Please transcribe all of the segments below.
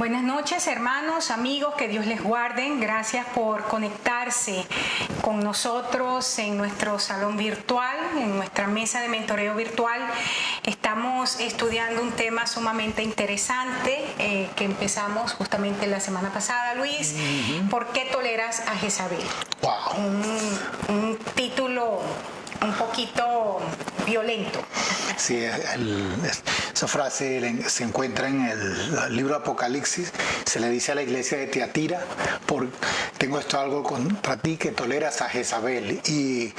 Buenas noches, hermanos, amigos, que Dios les guarde. Gracias por conectarse con nosotros en nuestro salón virtual, en nuestra mesa de mentoreo virtual. Estamos estudiando un tema sumamente interesante que empezamos justamente la semana pasada, Luis. ¿Por qué toleras a Jezabel? Wow. Un título un poquito violento. Sí, esa frase se encuentra en el libro Apocalipsis. Se le dice a la iglesia de Tiatira: tengo esto algo contra ti, que toleras a Jezabel. Y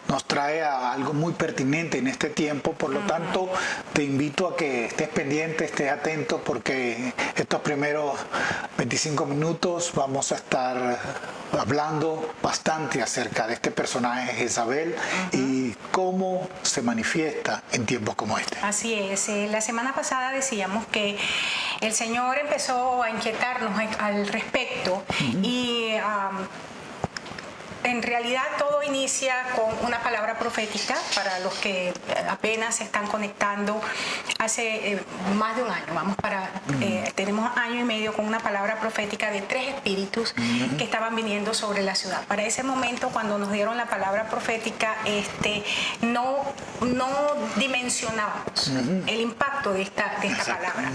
nos trae a algo muy pertinente en este tiempo. Por lo tanto, te invito a que estés pendiente, estés atento, porque estos primeros 25 minutos vamos a estar hablando bastante acerca de este personaje Jezabel y cómo se manifiesta en tiempos como este. Así es. La semana pasada decíamos que el Señor empezó a inquietarnos al respecto y en realidad todo inicia con una palabra profética para los que apenas se están conectando hace más de un año. Tenemos año y medio con una palabra profética de 3 espíritus que estaban viniendo sobre la ciudad. Para ese momento, cuando nos dieron la palabra profética, no dimensionábamos el impacto de esta palabra.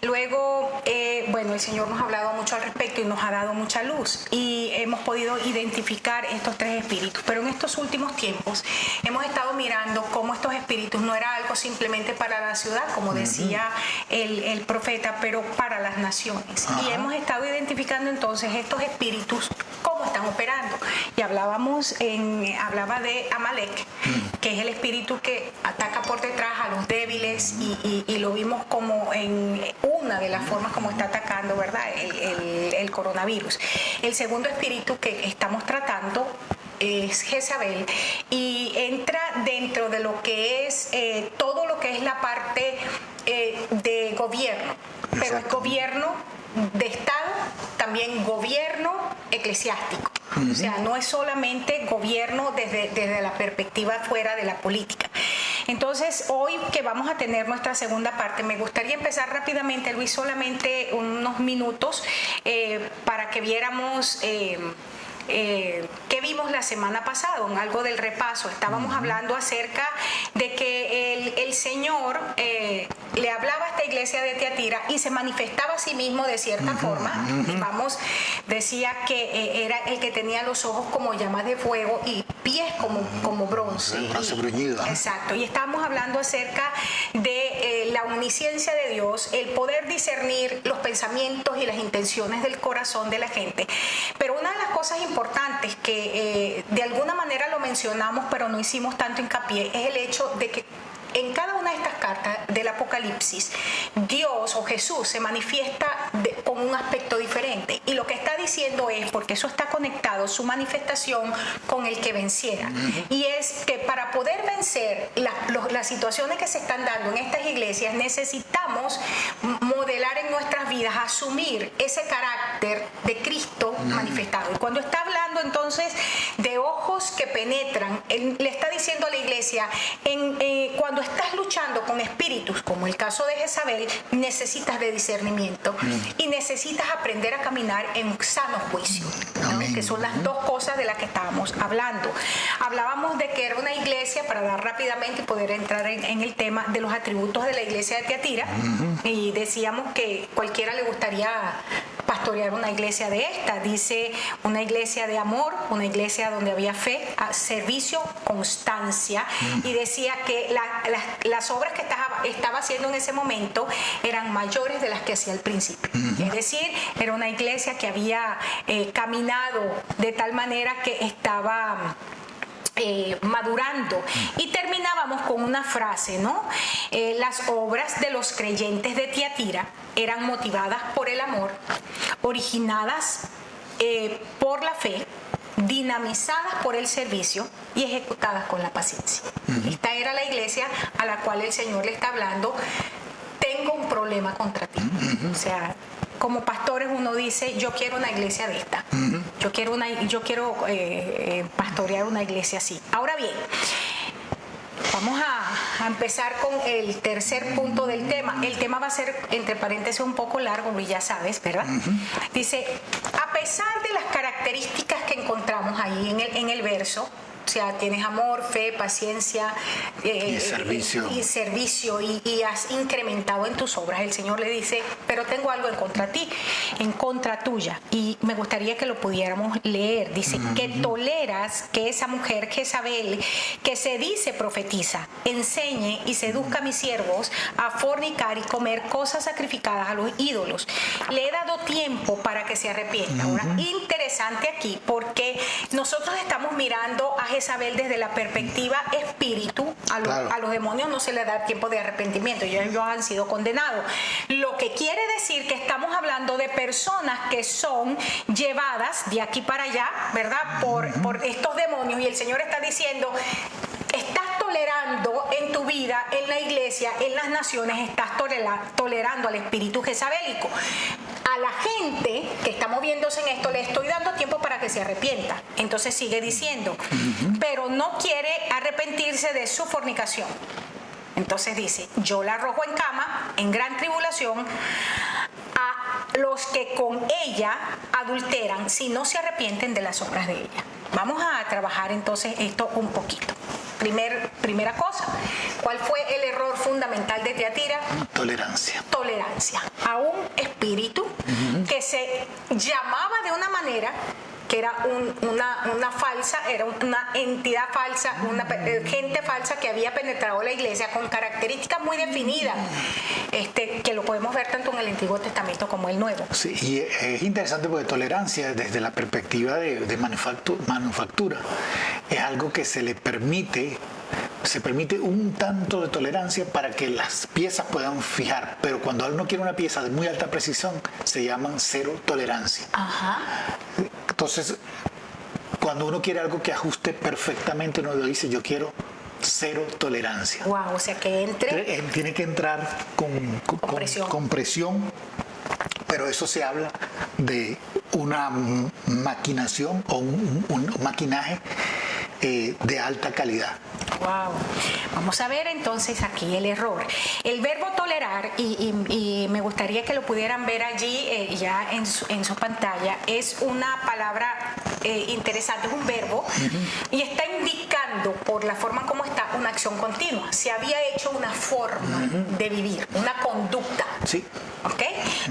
Luego, el Señor nos ha hablado mucho al respecto y nos ha dado mucha luz y hemos podido identificar estos 3 espíritus, pero en estos últimos tiempos hemos estado mirando cómo estos espíritus no era algo simplemente para la ciudad, como decía el profeta, pero para las naciones. Y hemos estado identificando entonces estos espíritus, cómo están operando. Y hablaba de Amalek, que es el espíritu que ataca por detrás a los débiles y lo vimos como en una de las formas como está atacando, ¿verdad?, el coronavirus. El segundo espíritu que estamos tratando es Jezabel y entra dentro de lo que es todo lo que es la parte de gobierno, pero es gobierno de Estado, también gobierno eclesiástico. O sea, no es solamente gobierno desde la perspectiva fuera de la política. Entonces, hoy que vamos a tener nuestra segunda parte, me gustaría empezar rápidamente, Luis, solamente unos minutos para que viéramos ¿qué vimos la semana pasada? Algo del repaso. Estábamos hablando acerca de que el Señor le hablaba a esta iglesia de Tiatira y se manifestaba a sí mismo de cierta forma. Decía que era el que tenía los ojos como llamas de fuego y pies como bronce. Bronce bruñido. Exacto. Y estábamos hablando acerca de la omnisciencia de Dios, el poder discernir los pensamientos y las intenciones del corazón de la gente. Pero una de las cosas importantes que de alguna manera lo mencionamos, pero no hicimos tanto hincapié, es el hecho de que en cada una de estas cartas del Apocalipsis, Dios o Jesús se manifiesta con un aspecto diferente. Y lo que está diciendo es, porque eso está conectado, su manifestación con el que venciera. Y es que para poder vencer las situaciones que se están dando en estas iglesias, necesitamos modelar en nuestras vidas, asumir ese carácter de Cristo manifestado. Y cuando está hablando entonces de ojos que penetran, él le está diciendo a la iglesia, cuando estás luchando con espíritus, como el caso de Jezabel, necesitas de discernimiento y necesitas aprender a caminar en sano juicio, ¿no? Que son las dos cosas de las que estábamos hablando. Hablábamos de que era una iglesia, para dar rápidamente y poder entrar en el tema de los atributos de la iglesia de Tiatira, y decíamos que cualquiera le gustaría pastorear una iglesia de esta. Dice una iglesia de amor, una iglesia donde había fe, servicio, constancia, y decía que las obras que estaba haciendo en ese momento eran mayores de las que hacía al principio. Es decir, era una iglesia que había caminado de tal manera que estaba madurando. Y terminábamos con una frase, ¿no? Las obras de los creyentes de Tiatira eran motivadas por el amor, originadas por la fe, dinamizadas por el servicio y ejecutadas con la paciencia. Esta era la iglesia a la cual el Señor le está hablando: tengo un problema contra ti. O sea, como pastores uno dice, yo quiero una iglesia de esta. Yo quiero pastorear una iglesia así. Ahora bien, Vamos a empezar con el tercer punto del tema. El tema va a ser, entre paréntesis, un poco largo, Luis, ya sabes, ¿verdad? Dice, a pesar de las características que encontramos ahí en el verso, o sea, tienes amor, fe, paciencia y servicio. Y has incrementado en tus obras. El Señor le dice, pero tengo algo en contra de ti, en contra tuya. Y me gustaría que lo pudiéramos leer. Dice, que toleras que esa mujer Jezabel, que se dice profetiza, enseñe y seduzca a mis siervos a fornicar y comer cosas sacrificadas a los ídolos. Le he dado tiempo para que se arrepienta. Ahora, interesante aquí, porque nosotros estamos mirando a Jezabel desde la perspectiva espíritu. A los demonios no se les da tiempo de arrepentimiento, ellos han sido condenados. Lo que quiere decir que estamos hablando de personas que son llevadas de aquí para allá, ¿verdad? Por estos demonios, y el Señor está diciendo, estás tolerando en tu vida, en la iglesia, en las naciones, estás tolerando al espíritu jezabélico. A la gente que está moviéndose en esto le estoy dando tiempo para que se arrepienta. Entonces sigue diciendo, pero no quiere arrepentirse de su fornicación. Entonces dice, yo la arrojo en cama, en gran tribulación, a los que con ella adulteran, si no se arrepienten de las obras de ella. Vamos a trabajar entonces esto un poquito. Primera cosa, ¿cuál fue el error fundamental de Tiatira? Tolerancia. Tolerancia a un espíritu que se llamaba de una manera que era una falsa, era una entidad falsa, una gente falsa que había penetrado la iglesia con características muy definidas, que lo podemos ver tanto en el Antiguo Testamento como el Nuevo. Sí, y es interesante porque tolerancia desde la perspectiva de manufactura es algo que se permite un tanto de tolerancia para que las piezas puedan fijar, pero cuando uno quiere una pieza de muy alta precisión se llaman cero tolerancia. Ajá. Entonces, cuando uno quiere algo que ajuste perfectamente, uno dice, yo quiero cero tolerancia. Wow, o sea que entre... Tiene que entrar con presión, pero eso se habla de una maquinación o un maquinaje de alta calidad. Wow. Vamos a ver entonces aquí el error. El verbo tolerar, y me gustaría que lo pudieran ver allí ya en su pantalla, es una palabra interesante, es un verbo, y está indicando por la forma como está una acción continua. Se había hecho una forma de vivir, una conducta. Sí. ¿Ok?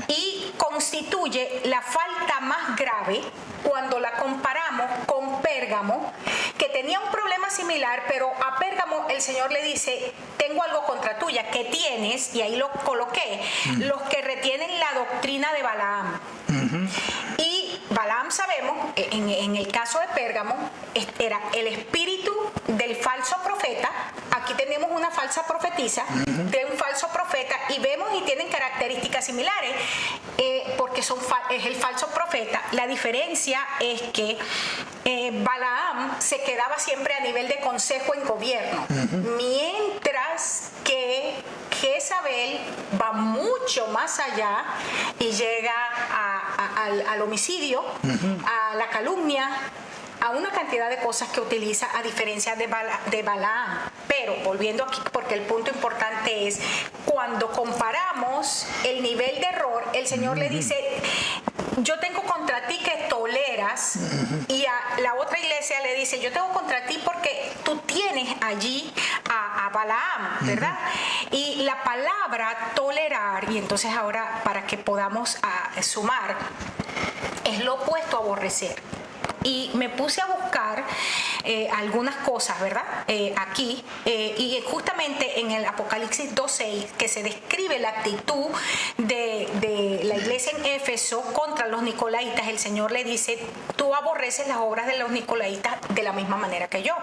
Y constituye la falta más grave cuando la comparamos con Pérgamo, que tenía un problema similar, pero a Pérgamo el Señor le dice, tengo algo contra tuya, que tienes, y ahí lo coloqué, los que retienen la doctrina de Balaam. Y Balaam, sabemos, en el caso de Pérgamo, era el espíritu del falso profeta. Aquí tenemos una falsa profetisa de un falso profeta, y vemos y tienen características similares, porque es el falso profeta. La diferencia es que Balaam se quedaba siempre a nivel de consejo en gobierno, mientras que Jezabel va mucho más allá y llega al homicidio, a la calumnia, a una cantidad de cosas que utiliza, a diferencia de Balaam. Pero volviendo aquí, porque el punto importante es, cuando comparamos el nivel de error, el Señor le dice, yo tengo contra ti que toleras, y a la otra iglesia le dice, yo tengo contra ti porque tú tienes allí a Balaam, ¿verdad? Y la palabra tolerar, y entonces ahora para que podamos sumar, es lo opuesto a aborrecer. Y me puse a buscar algunas cosas, ¿verdad? Aquí, y justamente en el Apocalipsis 2:6, que se describe la actitud de la iglesia en Éfeso contra los nicolaítas, el Señor le dice, tú aborreces las obras de los nicolaítas de la misma manera que yo.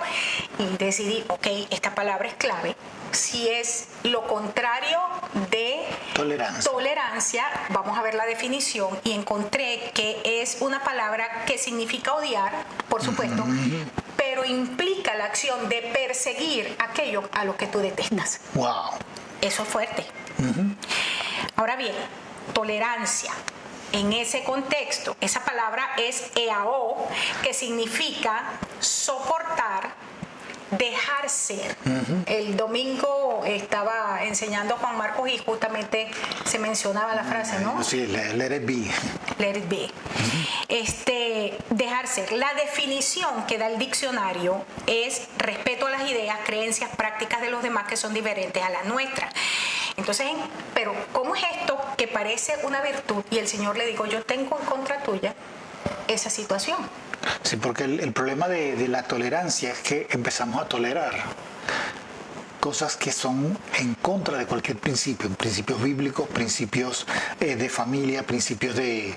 Y decidí, ok, esta palabra es clave. Si es lo contrario de tolerancia, vamos a ver la definición, y encontré que es una palabra que significa odiar, por supuesto, pero implica la acción de perseguir aquello a lo que tú detestas. Wow. Eso es fuerte. Ahora bien, tolerancia. En ese contexto, esa palabra es eao, que significa soportar, dejar ser. El domingo estaba enseñando a Juan Marcos y justamente se mencionaba la frase, ¿no? Sí, let it be. Let it be. Dejar ser. La definición que da el diccionario es respeto a las ideas, creencias, prácticas de los demás que son diferentes a las nuestras. Entonces, pero ¿cómo es esto que parece una virtud? Y el Señor le dijo, yo tengo en contra tuya esa situación. Sí, porque el problema de la tolerancia es que empezamos a tolerar cosas que son en contra de cualquier principio, principios bíblicos, principios de familia, principios de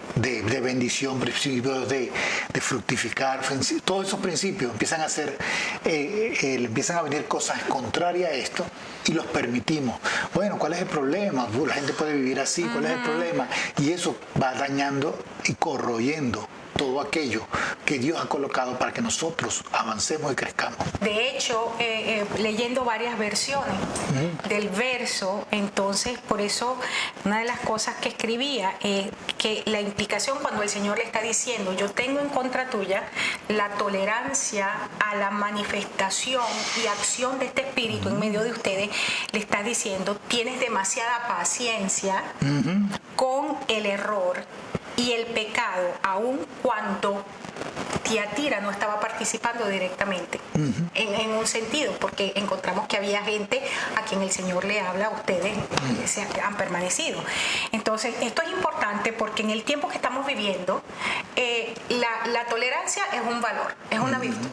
bendición, principios de fructificar, todos esos principios empiezan a ser, empiezan a venir cosas contrarias a esto y los permitimos. Bueno, ¿cuál es el problema? La gente puede vivir así, ¿cuál es el problema? Y eso va dañando y corroyendo todo aquello que Dios ha colocado para que nosotros avancemos y crezcamos. De hecho, leyendo varias versiones del verso, entonces por eso una de las cosas que escribía es que la implicación cuando el Señor le está diciendo, yo tengo en contra tuya la tolerancia a la manifestación y acción de este espíritu en medio de ustedes, le está diciendo, tienes demasiada paciencia con el error y el pecado, aun cuando Tiatira no estaba participando directamente en un sentido, porque encontramos que había gente a quien el Señor le habla, ustedes se han permanecido. Entonces, esto es importante porque en el tiempo que estamos viviendo, la tolerancia es un valor, es una virtud.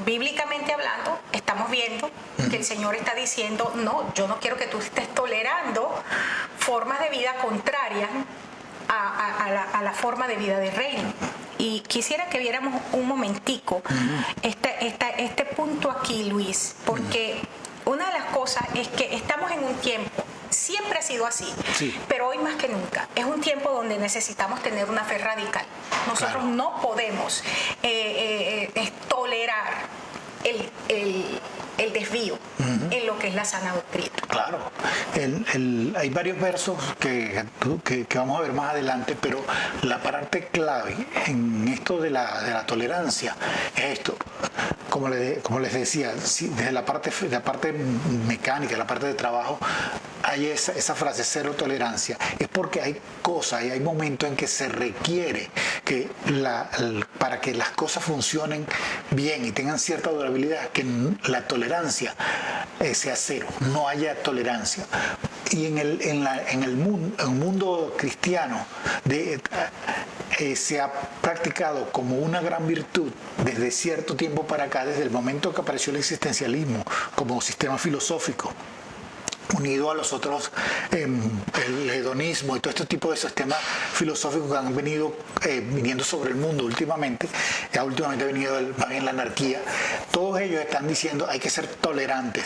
Bíblicamente hablando, estamos viendo que el Señor está diciendo, no, yo no quiero que tú estés tolerando formas de vida contrarias a la forma de vida del reino. Y quisiera que viéramos un momentico este punto aquí, Luis, porque una de las cosas es que estamos en un tiempo, siempre ha sido así, sí, pero hoy más que nunca, es un tiempo donde necesitamos tener una fe radical. Nosotros no podemos tolerar el desvío en lo que es la sana doctrina. Claro, hay varios versos que vamos a ver más adelante, pero la parte clave en esto de la tolerancia es esto. Como les decía, desde la parte mecánica, la parte de trabajo, hay esa frase, cero tolerancia. Es porque hay cosas y hay momentos en que se requiere que para que las cosas funcionen bien y tengan cierta durabilidad, que la tolerancia sea cero, no haya tolerancia. Y en el mundo cristiano se ha practicado como una gran virtud desde cierto tiempo para acá, desde el momento que apareció el existencialismo como sistema filosófico, unido a los otros, el hedonismo y todo este tipo de sistemas filosóficos que han venido viniendo sobre el mundo últimamente. Ya últimamente ha venido más bien la anarquía. Todos ellos están diciendo hay que ser tolerantes,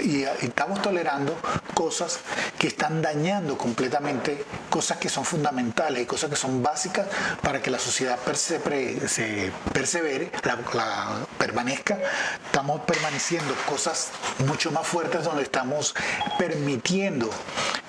y estamos tolerando cosas que están dañando completamente cosas que son fundamentales y cosas que son básicas para que la sociedad persevere, permanezca. Estamos permaneciendo cosas mucho más fuertes donde estamos permitiendo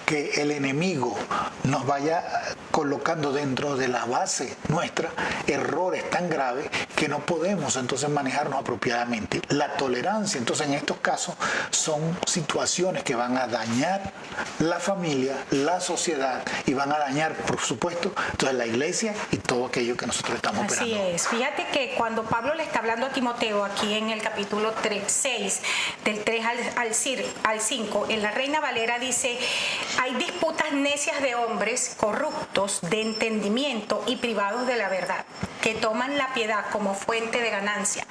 que el enemigo nos vaya colocando dentro de la base nuestra errores tan graves que no podemos entonces manejarnos apropiadamente. La tolerancia, entonces, en estos casos son situaciones que van a dañar la familia, la sociedad y van a dañar, por supuesto, entonces la iglesia y todo aquello que nosotros estamos operando. Así es. Fíjate que cuando Pablo le está hablando a Timoteo aquí en el capítulo 6, del 3 al 5, en la Reina Valera dice: hay disputas necias de hombres corruptos de entendimiento y privados de la verdad, que toman la piedad como fuente de ganancia.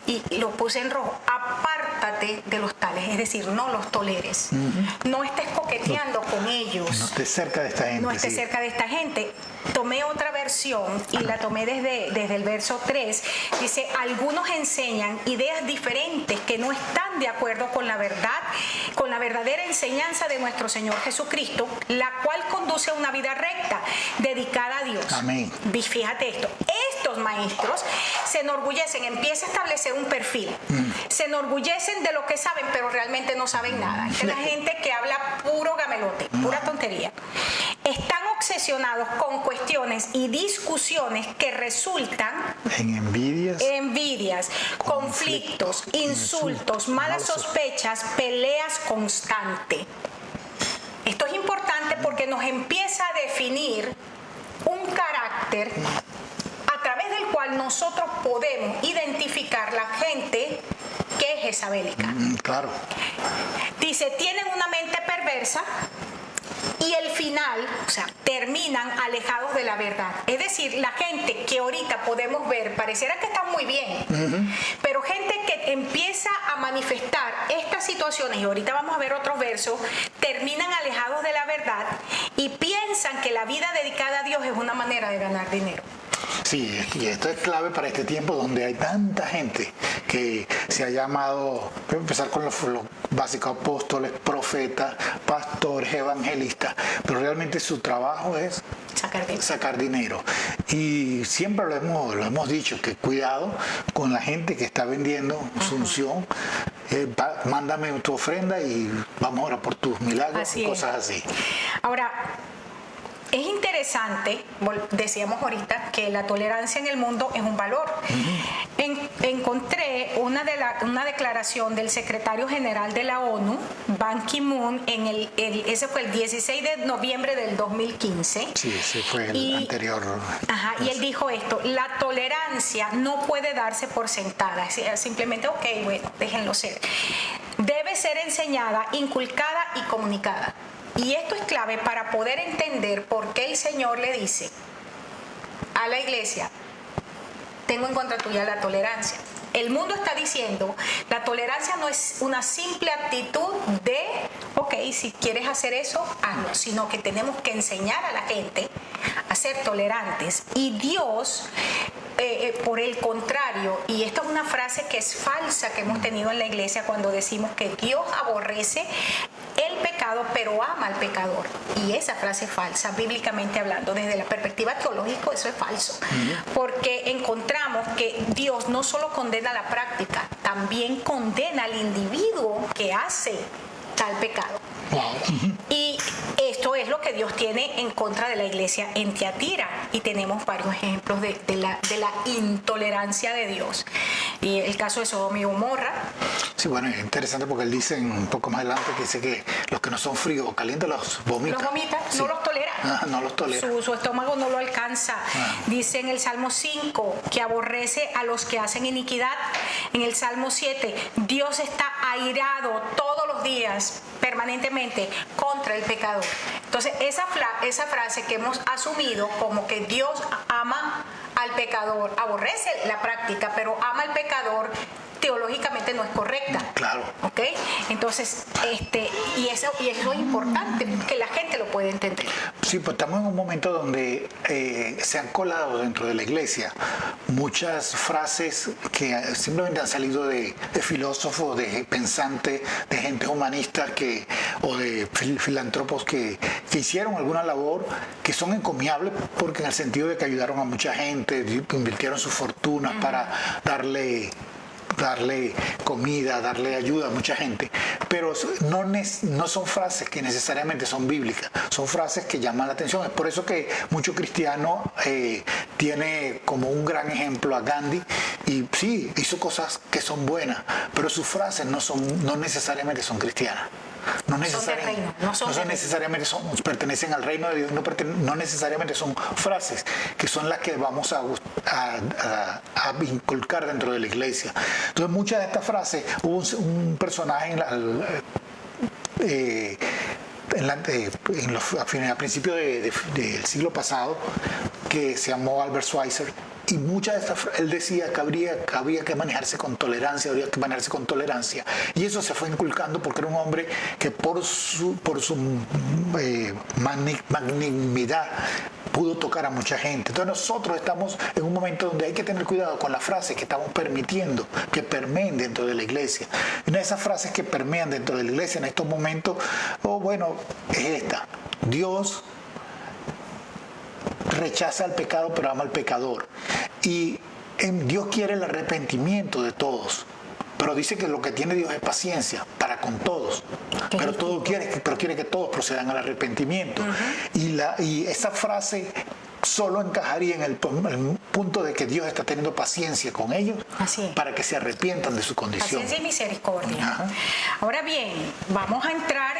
Y lo puse en rojo: apártate de los tales, es decir, no los toleres. No estés coqueteando con ellos. No estés cerca de esta gente. No estés cerca de esta gente. Tomé otra versión y la tomé desde el verso 3. Dice: algunos enseñan ideas diferentes que no están de acuerdo con la verdad, con la verdadera enseñanza de nuestro Señor Jesucristo, la cual conduce a una vida recta, dedicada a Dios. Amén. Fíjate esto: estos maestros se enorgullecen, empieza a establecer un perfil, se enorgullecen de lo que saben, pero realmente no saben nada. Es la gente que habla puro gamelote, pura tontería. Están obsesionados con cuestiones y discusiones que resultan en envidias, envidias, conflictos, insultos, malas sospechas, peleas constantes. Esto es importante porque nos empieza a definir un carácter a través del cual nosotros podemos identificar la gente que es jezabélica. Claro. Dice, tienen una mente perversa y el final, o sea, terminan alejados de la verdad. Es decir, la gente que ahorita podemos ver, pareciera que está muy bien, pero gente que empieza a manifestar estas situaciones, y ahorita vamos a ver otros versos, terminan alejados de la verdad y piensan que la vida dedicada a Dios es una manera de ganar dinero. Sí, y esto es clave para este tiempo donde hay tanta gente que se ha llamado, voy a empezar con los básicos: apóstoles, profetas, pastores, evangelistas, pero realmente su trabajo es sacar dinero. Y siempre lo hemos dicho, que cuidado con la gente que está vendiendo su unción. Mándame tu ofrenda y vamos a orar por tus milagros y cosas así. Ahora, es interesante, decíamos ahorita, que la tolerancia en el mundo es un valor. Encontré una declaración del secretario general de la ONU, Ban Ki-moon, ese fue el 16 de noviembre del 2015. Sí, ese fue el anterior. Ajá, y él dijo esto: la tolerancia no puede darse por sentada, simplemente, ok, bueno, déjenlo ser. Debe ser enseñada, inculcada y comunicada. Y esto es clave para poder entender por qué el Señor le dice a la iglesia: tengo en contra tuya la tolerancia. El mundo está diciendo, la tolerancia no es una simple actitud de, ok, si quieres hacer eso, hazlo, sino que tenemos que enseñar a la gente a ser tolerantes. Y Dios, por el contrario, y esta es una frase que es falsa que hemos tenido en la iglesia cuando decimos que Dios aborrece el pecado pero ama al pecador, y esa frase es falsa bíblicamente hablando. Desde la perspectiva teológica eso es falso, porque encontramos que Dios no solo condena la práctica, también condena al individuo que hace tal pecado. Y esto es lo que Dios tiene en contra de la iglesia en Tiatira, y tenemos varios ejemplos de la intolerancia de Dios, y el caso de Sodoma y Gomorra. Sí, bueno, es interesante porque él dice un poco más adelante que dice que los que no son fríos o calientes los vomita. Los vomita, sí. no los tolera. No los tolera. Su estómago no lo alcanza. Dice en el Salmo 5 que aborrece a los que hacen iniquidad. En el Salmo 7, Dios está airado todos los días, permanentemente, contra el pecador. Entonces, esa frase que hemos asumido como que Dios ama al pecador, aborrece la práctica, pero ama al pecador, teológicamente no es correcta. Claro. ¿Ok? Entonces, y eso es importante, que la gente lo pueda entender. Sí, pues estamos en un momento donde se han colado dentro de la iglesia muchas frases que simplemente han salido de filósofos, de pensantes, de gente humanista o de filántropos que hicieron alguna labor que son encomiables, porque en el sentido de que ayudaron a mucha gente, invirtieron sus fortunas para darle comida, darle ayuda a mucha gente, pero no son frases que necesariamente son bíblicas, son frases que llaman la atención. Es por eso que mucho cristiano tiene como un gran ejemplo a Gandhi, y sí, hizo cosas que son buenas, pero sus frases no necesariamente son cristianas. No necesariamente pertenecen al reino de Dios, no necesariamente son frases que son las que vamos a inculcar dentro de la iglesia. Entonces, muchas de estas frases, hubo un personaje a principios del siglo pasado que se llamó Albert Schweitzer, y muchas de estas, él decía que había que manejarse con tolerancia, y eso se fue inculcando porque era un hombre que por su magnanimidad pudo tocar a mucha gente. Entonces nosotros estamos en un momento donde hay que tener cuidado con las frases que estamos permitiendo que permeen dentro de la iglesia. Y una de esas frases que permean dentro de la iglesia en estos momentos, es esta: Dios rechaza al pecado pero ama al pecador, y Dios quiere el arrepentimiento de todos, pero dice que lo que tiene Dios es paciencia para con todos, pero quiere que todos procedan al arrepentimiento. Y esa frase solo encajaría en el punto de que Dios está teniendo paciencia con ellos para que se arrepientan de su condición. Paciencia y misericordia. Ajá. Ahora bien, vamos a entrar,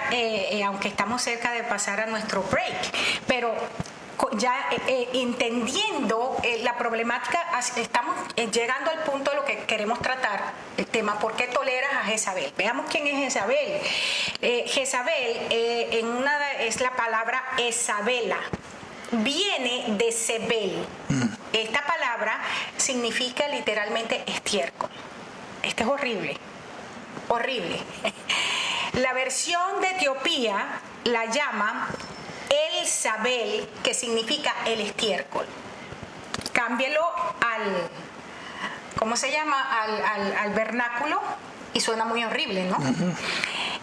aunque estamos cerca de pasar a nuestro break, pero ya entendiendo la problemática, estamos llegando al punto de lo que queremos tratar, el tema, ¿por qué toleras a Jezabel? Veamos quién es Jezabel. Jezabel es la palabra Ezabela, viene de Sebel. Esta palabra significa literalmente estiércol. Este es horrible, horrible. La versión de Etiopía la llama El Sabel, que significa el estiércol. Cámbielo ¿cómo se llama? Al vernáculo y suena muy horrible, ¿no?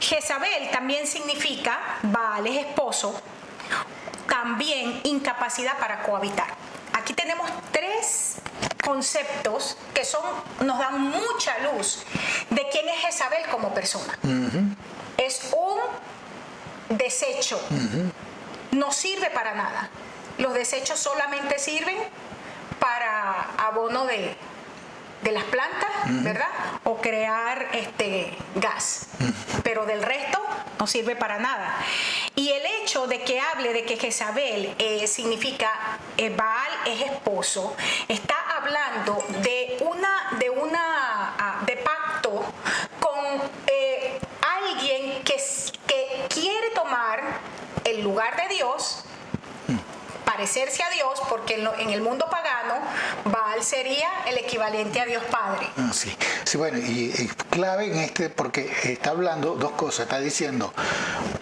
Jezabel también significa, Baal es esposo, también incapacidad para cohabitar. Aquí tenemos tres conceptos que nos dan mucha luz de quién es Jezabel como persona. Es un desecho. No sirve para nada. Los desechos solamente sirven para abono de las plantas, ¿verdad? O crear gas. Pero del resto no sirve para nada. Y el hecho de que hable de que Jezabel significa Baal es esposo, está hablando de pacto con alguien que quiere tomar el lugar de Dios, parecerse a Dios, porque en el mundo pagano Baal sería el equivalente a Dios Padre. Sí, bueno, y clave en porque está hablando dos cosas. Está diciendo,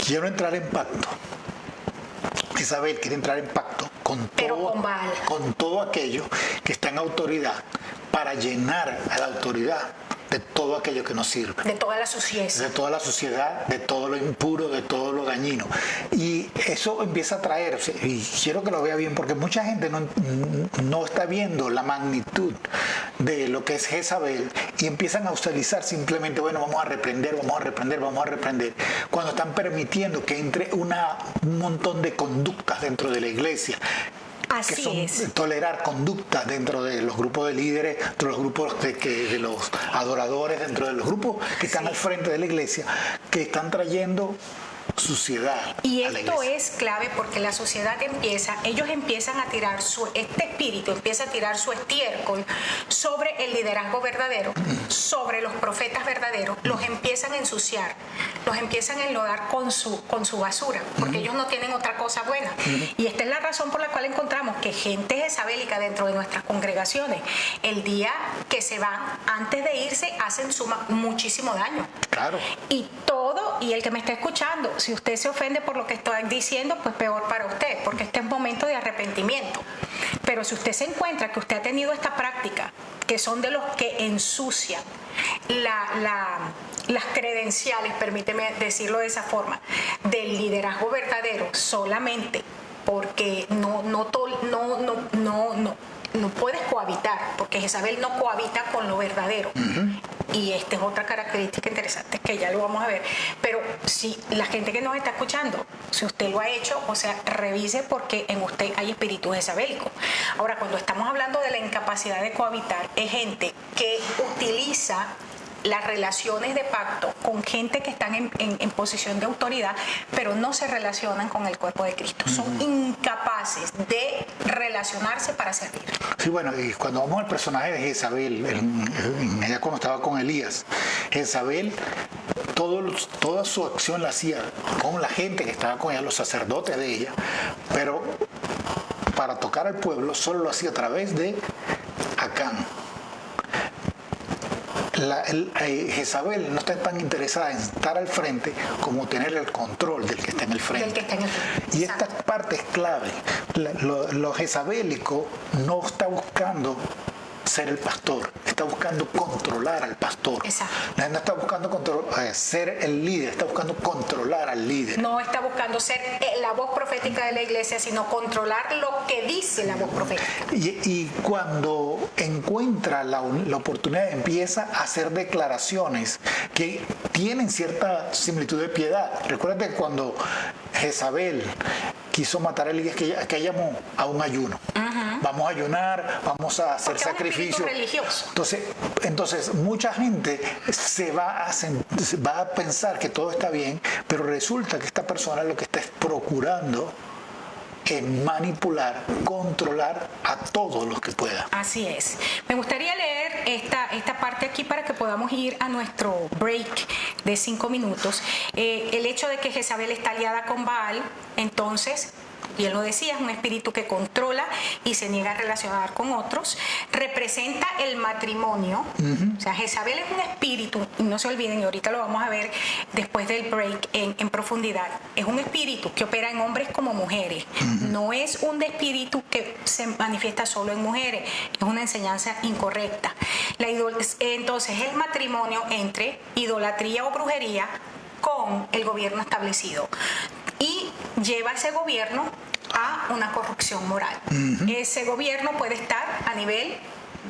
quiero entrar en pacto. Isabel quiere entrar en pacto con todo aquello que está en autoridad, para llenar a la autoridad de todo aquello que nos sirve. De toda la suciedad. De toda la suciedad, de todo lo impuro, de todo lo dañino. Y eso empieza a traer, y quiero que lo vea bien, porque mucha gente no está viendo la magnitud de lo que es Jezabel y empiezan a utilizar simplemente, bueno, vamos a reprender, cuando están permitiendo que entre un montón de conductas dentro de la iglesia. Así que son es. Tolerar conductas dentro de los grupos de líderes, dentro de los grupos de los adoradores, dentro de los grupos que están al frente de la iglesia, que están trayendo suciedad. Y a la esto iglesia. es clave porque la sociedad ellos empiezan a tirar este espíritu empieza a tirar su estiércol sobre el liderazgo verdadero, sobre los profetas verdaderos, los empiezan a ensuciar, los empiezan a enlodar con su basura, porque ellos no tienen otra cosa buena. Y esta es la razón por la cual encontramos que gente jezabélica dentro de nuestras congregaciones, el día que se van, antes de irse, hacen muchísimo daño. Claro. Y el que me está escuchando, si usted se ofende por lo que estoy diciendo, pues peor para usted, porque este es momento de arrepentimiento. Pero si usted se encuentra que usted ha tenido esta práctica, que son de los que ensucian las credenciales, permíteme decirlo de esa forma, del liderazgo verdadero, solamente porque no puedes cohabitar, porque Jezabel no cohabita con lo verdadero. Y esta es otra característica interesante que ya lo vamos a ver. Pero si la gente que nos está escuchando, si usted lo ha hecho, o sea, revise porque en usted hay espíritu jezabélico. Ahora, cuando estamos hablando de la incapacidad de cohabitar, es gente que utiliza las relaciones de pacto con gente que están en posición de autoridad, pero no se relacionan con el cuerpo de Cristo. Son incapaces de relacionarse para servir. Sí, bueno, y cuando vamos al personaje de Jezabel, ella cuando estaba con Elías, Jezabel, toda su acción la hacía con la gente que estaba con ella, los sacerdotes de ella, pero para tocar al pueblo solo lo hacía a través de Acán. Jezabel no está tan interesada en estar al frente como tener el control del que está en el frente. Y esta parte es clave. Lo jezabélico no está buscando ser el pastor, está buscando controlar al pastor. Exacto. No está buscando ser el líder, está buscando controlar al líder. No está buscando ser la voz profética de la iglesia, sino controlar lo que dice la voz profética. Y cuando encuentra la oportunidad, empieza a hacer declaraciones que tienen cierta similitud de piedad. Recuerda que cuando Jezabel quiso matar a Elías, que llamó a un ayuno. Vamos a ayunar, vamos a hacer Porque es un sacrificio. espíritu religioso. Entonces, mucha gente va a pensar que todo está bien, pero resulta que esta persona lo que está es procurando manipular, controlar a todos los que pueda. Así es. Me gustaría leer esta parte aquí para que podamos ir a nuestro break de 5 minutos. El hecho de que Jezabel está aliada con Baal, entonces, y él lo decía, es un espíritu que controla y se niega a relacionar con otros, representa el matrimonio. O sea, Jezabel es un espíritu, y no se olviden, y ahorita lo vamos a ver después del break en profundidad, es un espíritu que opera en hombres como mujeres. No es un espíritu que se manifiesta solo en mujeres, es una enseñanza incorrecta. Entonces, el matrimonio entre idolatría o brujería con el gobierno establecido y lleva ese gobierno a una corrupción moral. Ese gobierno puede estar a nivel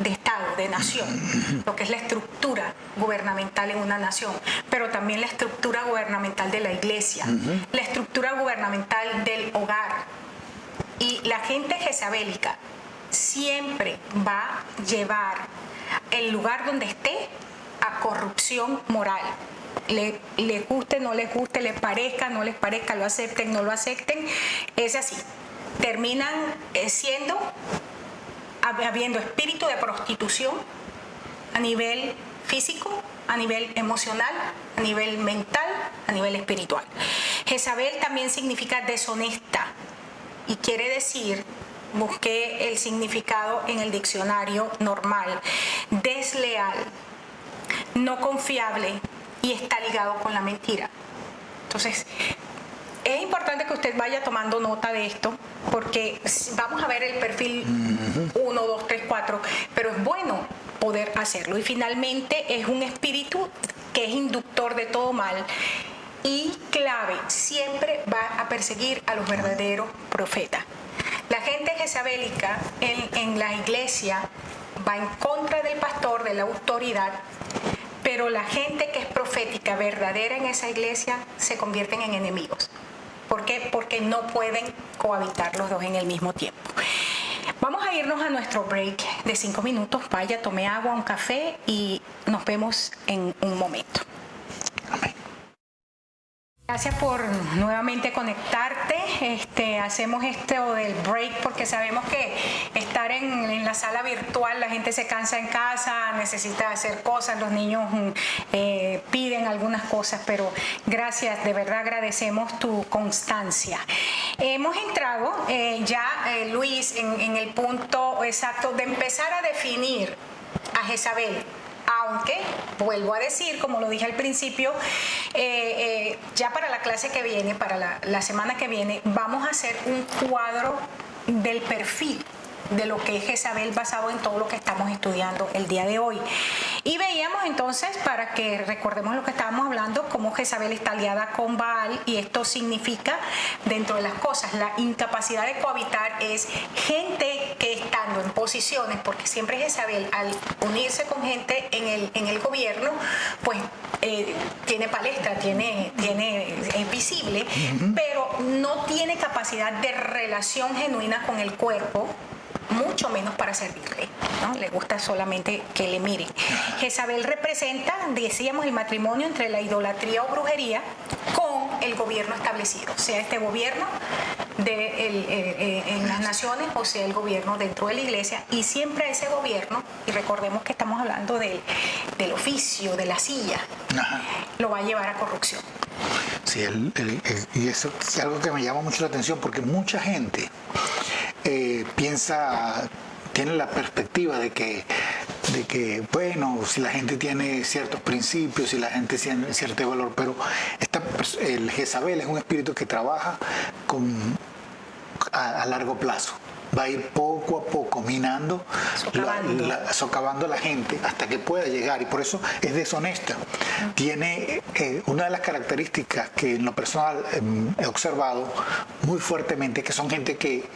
de Estado, de nación, lo que es la estructura gubernamental en una nación, pero también la estructura gubernamental de la iglesia, la estructura gubernamental del hogar. Y la gente jezabélica siempre va a llevar el lugar donde esté a corrupción moral. Le guste, no les guste, les parezca, no les parezca, lo acepten, no lo acepten, es así. Terminan habiendo espíritu de prostitución a nivel físico, a nivel emocional, a nivel mental, a nivel espiritual. Jezabel también significa deshonesta y quiere decir, busqué el significado en el diccionario normal, desleal, no confiable, y está ligado con la mentira. Entonces, es importante que usted vaya tomando nota de esto, porque vamos a ver el perfil 1, 2, 3, 4, pero es bueno poder hacerlo. Y finalmente es un espíritu que es inductor de todo mal y clave, siempre va a perseguir a los verdaderos profetas. La gente jezabélica en la iglesia va en contra del pastor, de la autoridad, pero la gente que es profética, verdadera en esa iglesia, se convierten en enemigos. ¿Por qué? Porque no pueden cohabitar los dos en el mismo tiempo. Vamos a irnos a nuestro break de 5 minutos. Vaya, tome agua, un café y nos vemos en un momento. Amén. Gracias por nuevamente conectarte. Hacemos esto del break porque sabemos que estar en la sala virtual, la gente se cansa en casa, necesita hacer cosas, los niños piden algunas cosas, pero gracias, de verdad agradecemos tu constancia. Hemos entrado Luis, en el punto exacto de empezar a definir a Jezabel. Aunque, vuelvo a decir, como lo dije al principio, ya para la clase que viene, para la semana que viene, vamos a hacer un cuadro del perfil de lo que es Jezabel basado en todo lo que estamos estudiando el día de hoy. Y veíamos entonces, para que recordemos lo que estábamos hablando, cómo Jezabel está aliada con Baal, y esto significa, dentro de las cosas, la incapacidad de cohabitar es gente que estando en posiciones, porque siempre Jezabel al unirse con gente en el gobierno, pues tiene palestra, es visible, pero no tiene capacidad de relación genuina con el cuerpo, mucho menos para servirle, ¿no? Le gusta solamente que le miren. Jezabel representa, decíamos, el matrimonio entre la idolatría o brujería con el gobierno establecido, sea este gobierno en las naciones o sea el gobierno dentro de la iglesia, y siempre ese gobierno, y recordemos que estamos hablando del oficio, de la silla, lo va a llevar a corrupción. Sí, y eso es algo que me llama mucho la atención, porque mucha gente tiene la perspectiva de que, bueno, si la gente tiene ciertos principios, si la gente tiene cierto valor, pero el Jezabel es un espíritu que trabaja a largo plazo. va a ir poco a poco minando, socavando a la gente hasta que pueda llegar, y por eso es deshonesta. Tiene una de las características que en lo personal he observado muy fuertemente, que son gente que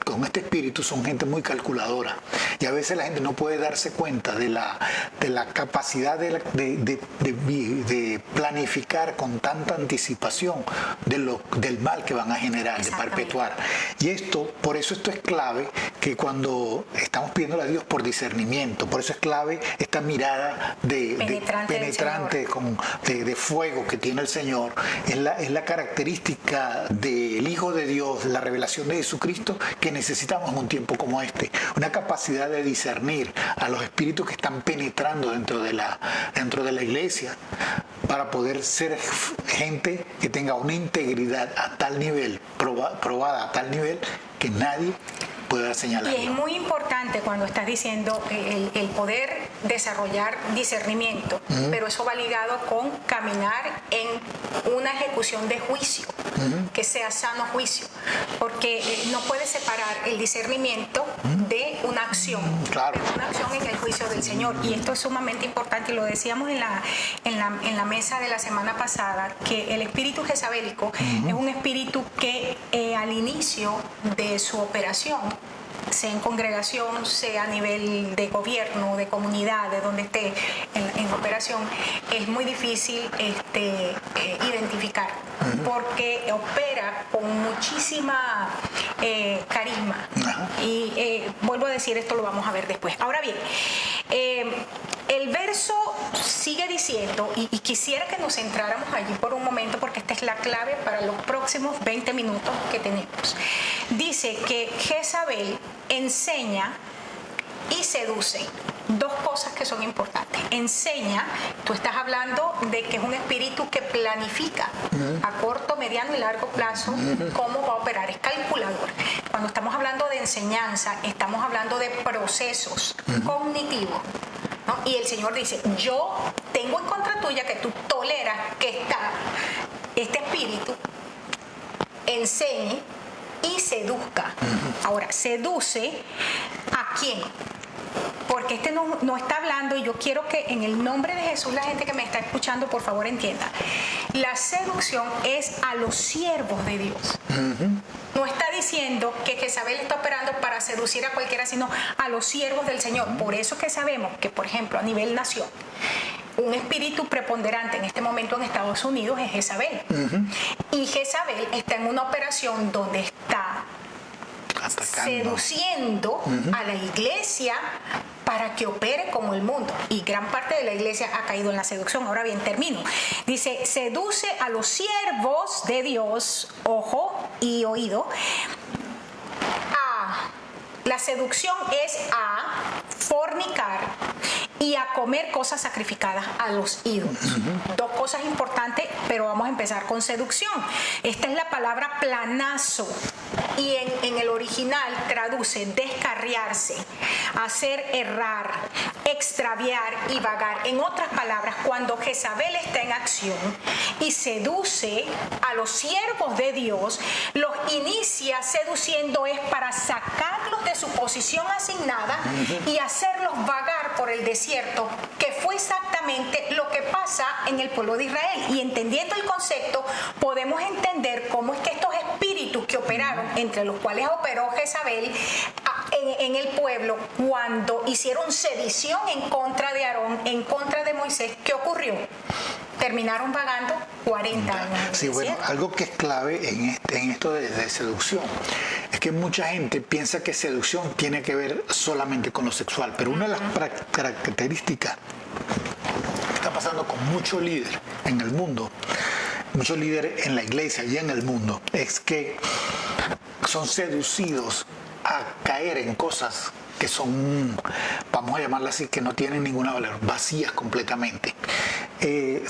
con este espíritu son gente muy calculadora, y a veces la gente no puede darse cuenta de la capacidad de planificar con tanta anticipación del mal que van a generar, de perpetuar. Y por eso esto es clave, que cuando estamos pidiendo a Dios por discernimiento, por eso es clave esta mirada penetrante de fuego que tiene el Señor, es la característica del Hijo de Dios, la revelación de Jesucristo, que necesitamos en un tiempo como este, una capacidad de discernir a los espíritus que están penetrando dentro de la iglesia, para poder ser gente que tenga una integridad a tal nivel, probada a tal nivel, que nadie pueda señalar. Y es muy importante cuando estás diciendo el poder desarrollar discernimiento, pero eso va ligado con caminar en una ejecución de juicio, que sea sano juicio, porque no puedes separar el discernimiento de una acción, claro, de una acción en el juicio del Señor. Y esto es sumamente importante, y lo decíamos en la mesa de la semana pasada, que el espíritu jezabélico es un espíritu que al inicio de su operación, sea en congregación, sea a nivel de gobierno, de comunidad, de donde esté en operación, es muy difícil identificar, porque opera con muchísima carisma. Y vuelvo a decir, esto lo vamos a ver después. Ahora bien, el verso sigue diciendo, y quisiera que nos centráramos allí por un momento, porque esta es la clave para los próximos 20 minutos que tenemos. Dice que Jezabel enseña y seduce. Dos cosas que son importantes. Enseña, tú estás hablando de que es un espíritu que planifica a corto, mediano y largo plazo cómo va a operar, es calculador. Cuando estamos hablando de enseñanza, estamos hablando de procesos cognitivos, ¿no? Y el Señor dice, yo tengo en contra tuya que tú toleras que este espíritu enseñe y seduzca. Ahora, seduce ¿a quién? Porque no está hablando, y yo quiero que en el nombre de Jesús la gente que me está escuchando por favor entienda, la seducción es a los siervos de Dios. No está diciendo que Jezabel está operando para seducir a cualquiera, sino a los siervos del Señor. Por eso que sabemos que, por ejemplo, a nivel nación, un espíritu preponderante en este momento en Estados Unidos es Jezabel. Y Jezabel está en una operación donde está seduciendo a la iglesia para que opere como el mundo, y gran parte de la iglesia ha caído en la seducción. Ahora bien, termino. Dice, seduce a los siervos de Dios, ojo y oído. La seducción es a fornicar y a comer cosas sacrificadas a los ídolos. Dos cosas importantes, pero vamos a empezar con seducción. Esta es la palabra planazo, y en el original traduce descarriarse, hacer errar, extraviar y vagar. En otras palabras, cuando Jezabel está en acción y seduce a los siervos de Dios, los inicia seduciendo es para sacarlos de su posición asignada y hacerlos vagar por el desierto, que fue exactamente lo que pasa en el pueblo de Israel. Y entendiendo el concepto, podemos entender cómo es que estos espíritus que operaron, entre los cuales operó Jezabel en el pueblo, cuando hicieron sedición en contra de Aarón, en contra de Moisés, ¿qué ocurrió? Terminaron vagando 40 años. Sí, bueno, algo que es clave en esto de seducción es que mucha gente piensa que seducción tiene que ver solamente con lo sexual, pero una de las características que está pasando con muchos líderes en el mundo, muchos líderes en la iglesia y en el mundo, es que son seducidos a caer en cosas que son, vamos a llamarlas así, que no tienen ninguna valor, vacías completamente.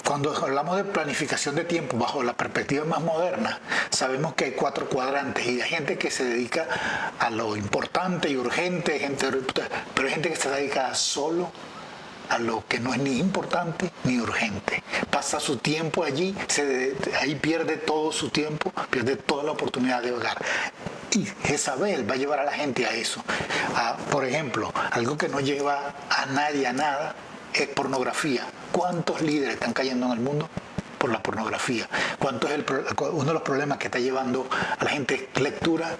Cuando hablamos de planificación de tiempo bajo la perspectiva más moderna, sabemos que hay 4 cuadrantes, y hay gente que se dedica a lo importante y urgente, pero hay gente que se dedica solo a lo que no es ni importante ni urgente. Pasa su tiempo allí, ahí pierde todo su tiempo, pierde toda la oportunidad de hogar. Y Jezabel va a llevar a la gente a eso. Por ejemplo, algo que no lleva a nadie a nada es pornografía. ¿Cuántos líderes están cayendo en el mundo por la pornografía? ¿Cuánto es uno de los problemas que está llevando a la gente lectura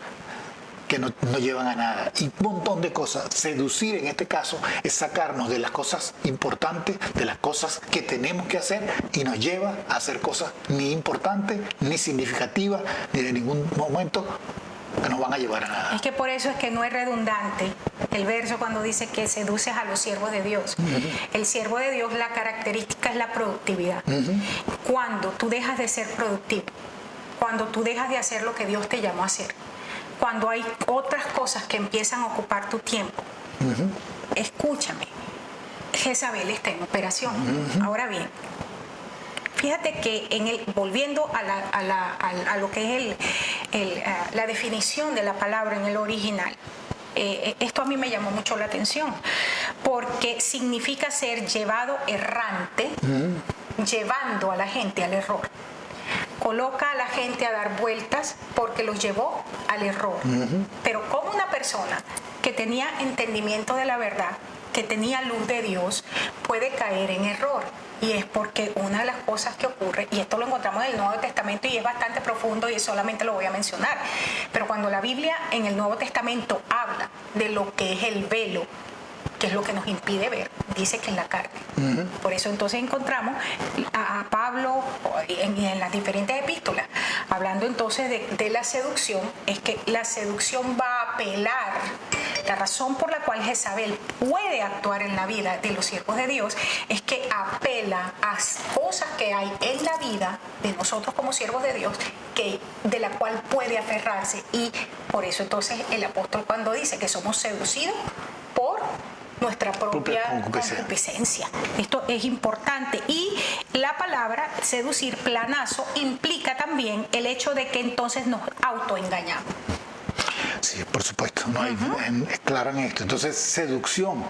que no llevan a nada? Y un montón de cosas. Seducir en este caso es sacarnos de las cosas importantes, de las cosas que tenemos que hacer, y nos lleva a hacer cosas ni importantes, ni significativas, ni de ningún momento que nos van a llevar a nada. Es que por eso es que no es redundante el verso cuando dice que seduces a los siervos de Dios. El siervo de Dios, la característica es la productividad. Cuando tú dejas de ser productivo, cuando tú dejas de hacer lo que Dios te llamó a hacer, cuando hay otras cosas que empiezan a ocupar tu tiempo, escúchame, Jezabel está en operación. Ahora bien, fíjate que volviendo a lo que es la definición de la palabra en el original, esto a mí me llamó mucho la atención, porque significa ser llevado errante, llevando a la gente al error. Coloca a la gente a dar vueltas porque los llevó al error. Pero como una persona que tenía entendimiento de la verdad, que tenía luz de Dios, puede caer en error. Y es porque una de las cosas que ocurre, y esto lo encontramos en el Nuevo Testamento y es bastante profundo y solamente lo voy a mencionar, pero cuando la Biblia en el Nuevo Testamento habla de lo que es el velo, que es lo que nos impide ver, dice que es la carne. Por eso entonces encontramos a Pablo en las diferentes epístolas, hablando entonces de la seducción, es que la seducción va a apelar. La razón por la cual Jezabel puede actuar en la vida de los siervos de Dios es que apela a cosas que hay en la vida de nosotros como siervos de Dios, de la cual puede aferrarse. Y por eso entonces el apóstol cuando dice que somos seducidos por nuestra propia concupiscencia. Esto es importante. Y la palabra seducir, planazo, implica también el hecho de que entonces nos autoengañamos. Sí, por supuesto, no hay, es claro en esto. Entonces, seducción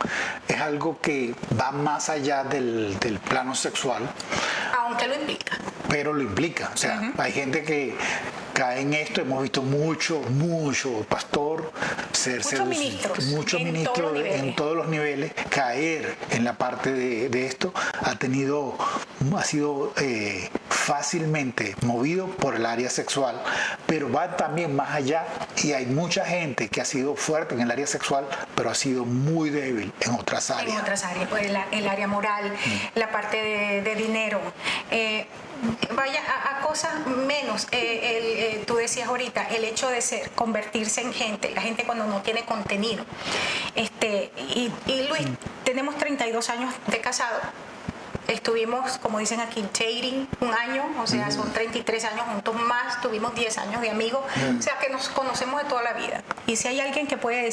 es algo que va más allá del plano sexual. Aunque lo implica. Pero lo implica. O sea, hay gente que cae en esto. Hemos visto mucho pastor, mucho ministro en todos los niveles, caer en la parte de esto. Ha sido fácilmente movido por el área sexual, pero va también más allá, y hay mucha gente que ha sido fuerte en el área sexual, pero ha sido muy débil en otras áreas. En otras áreas, pues el área moral, la parte de dinero. Vaya a cosas menos. Tú decías ahorita, el hecho de convertirse en gente, la gente cuando no tiene contenido. Y Luis, tenemos 32 años de casado. Estuvimos, como dicen aquí, dating un año, o sea, son 33 años juntos más, tuvimos 10 años de amigos, o sea, que nos conocemos de toda la vida. Y si hay alguien que puede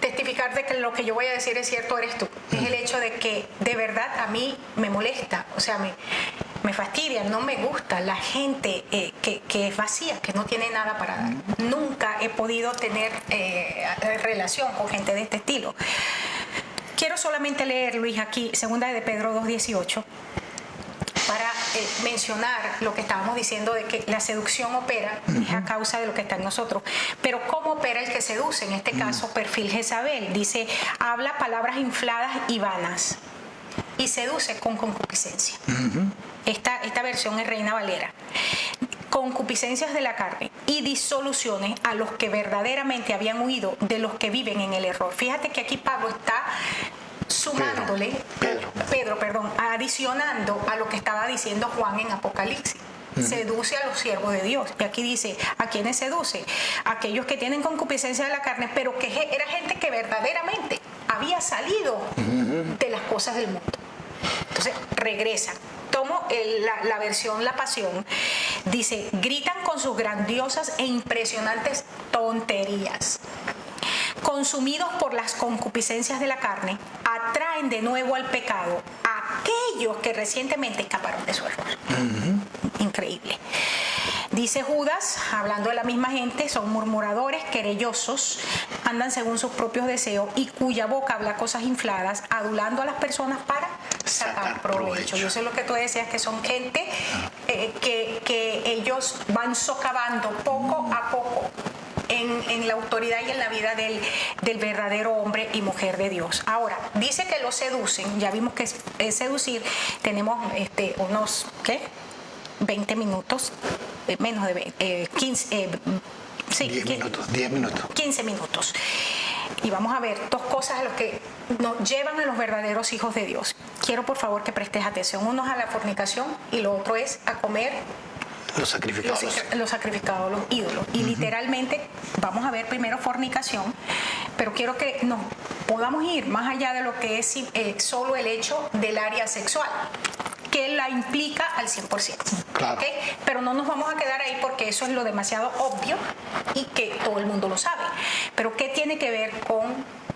testificar de que lo que yo voy a decir es cierto, eres tú. Es el hecho de que de verdad a mí me molesta, o sea, me fastidia, no me gusta la gente que es vacía, que no tiene nada para dar. Nunca he podido tener relación con gente de este estilo. Quiero solamente leer, Luis, aquí, segunda de Pedro 2:18, para mencionar lo que estábamos diciendo de que la seducción opera es a causa de lo que está en nosotros. Pero ¿cómo opera el que seduce? En este caso, perfil Jezabel. Dice, habla palabras infladas y vanas y seduce con concupiscencia. Esta versión es Reina Valera. Concupiscencias de la carne y disoluciones a los que verdaderamente habían huido de los que viven en el error. Fíjate que aquí Pablo está sumándole, Pedro, adicionando a lo que estaba diciendo Juan en Apocalipsis. Seduce a los siervos de Dios. Y aquí dice, ¿a quiénes seduce? Aquellos que tienen concupiscencia de la carne, pero que era gente que verdaderamente había salido de las cosas del mundo. Entonces regresan. Tomo la versión La Pasión. Dice, gritan con sus grandiosas e impresionantes tonterías. Consumidos por las concupiscencias de la carne, atraen de nuevo al pecado a aquellos que recientemente escaparon de su error. Increíble. Dice Judas, hablando de la misma gente, son murmuradores, querellosos, andan según sus propios deseos y cuya boca habla cosas infladas, adulando a las personas para sacar provecho. Yo sé lo que tú decías, que son gente que ellos van socavando poco a poco en la autoridad y en la vida del verdadero hombre y mujer de Dios. Ahora, dice que lo seducen, ya vimos que es seducir, tenemos unos, 20 minutos, menos de 15, sí, 10 minutos. 15 minutos. Y vamos a ver dos cosas a lo que nos llevan a los verdaderos hijos de Dios. Quiero por favor que prestes atención. Uno es a la fornicación y lo otro es a comer Los sacrificados. los sacrificados, los ídolos. Y literalmente vamos a ver primero fornicación, pero quiero que nos podamos ir más allá de lo que es solo el hecho del área sexual, que la implica al 100%. Claro. ¿Okay? Pero no nos vamos a quedar ahí porque eso es lo demasiado obvio y que todo el mundo lo sabe. Pero ¿qué tiene que ver con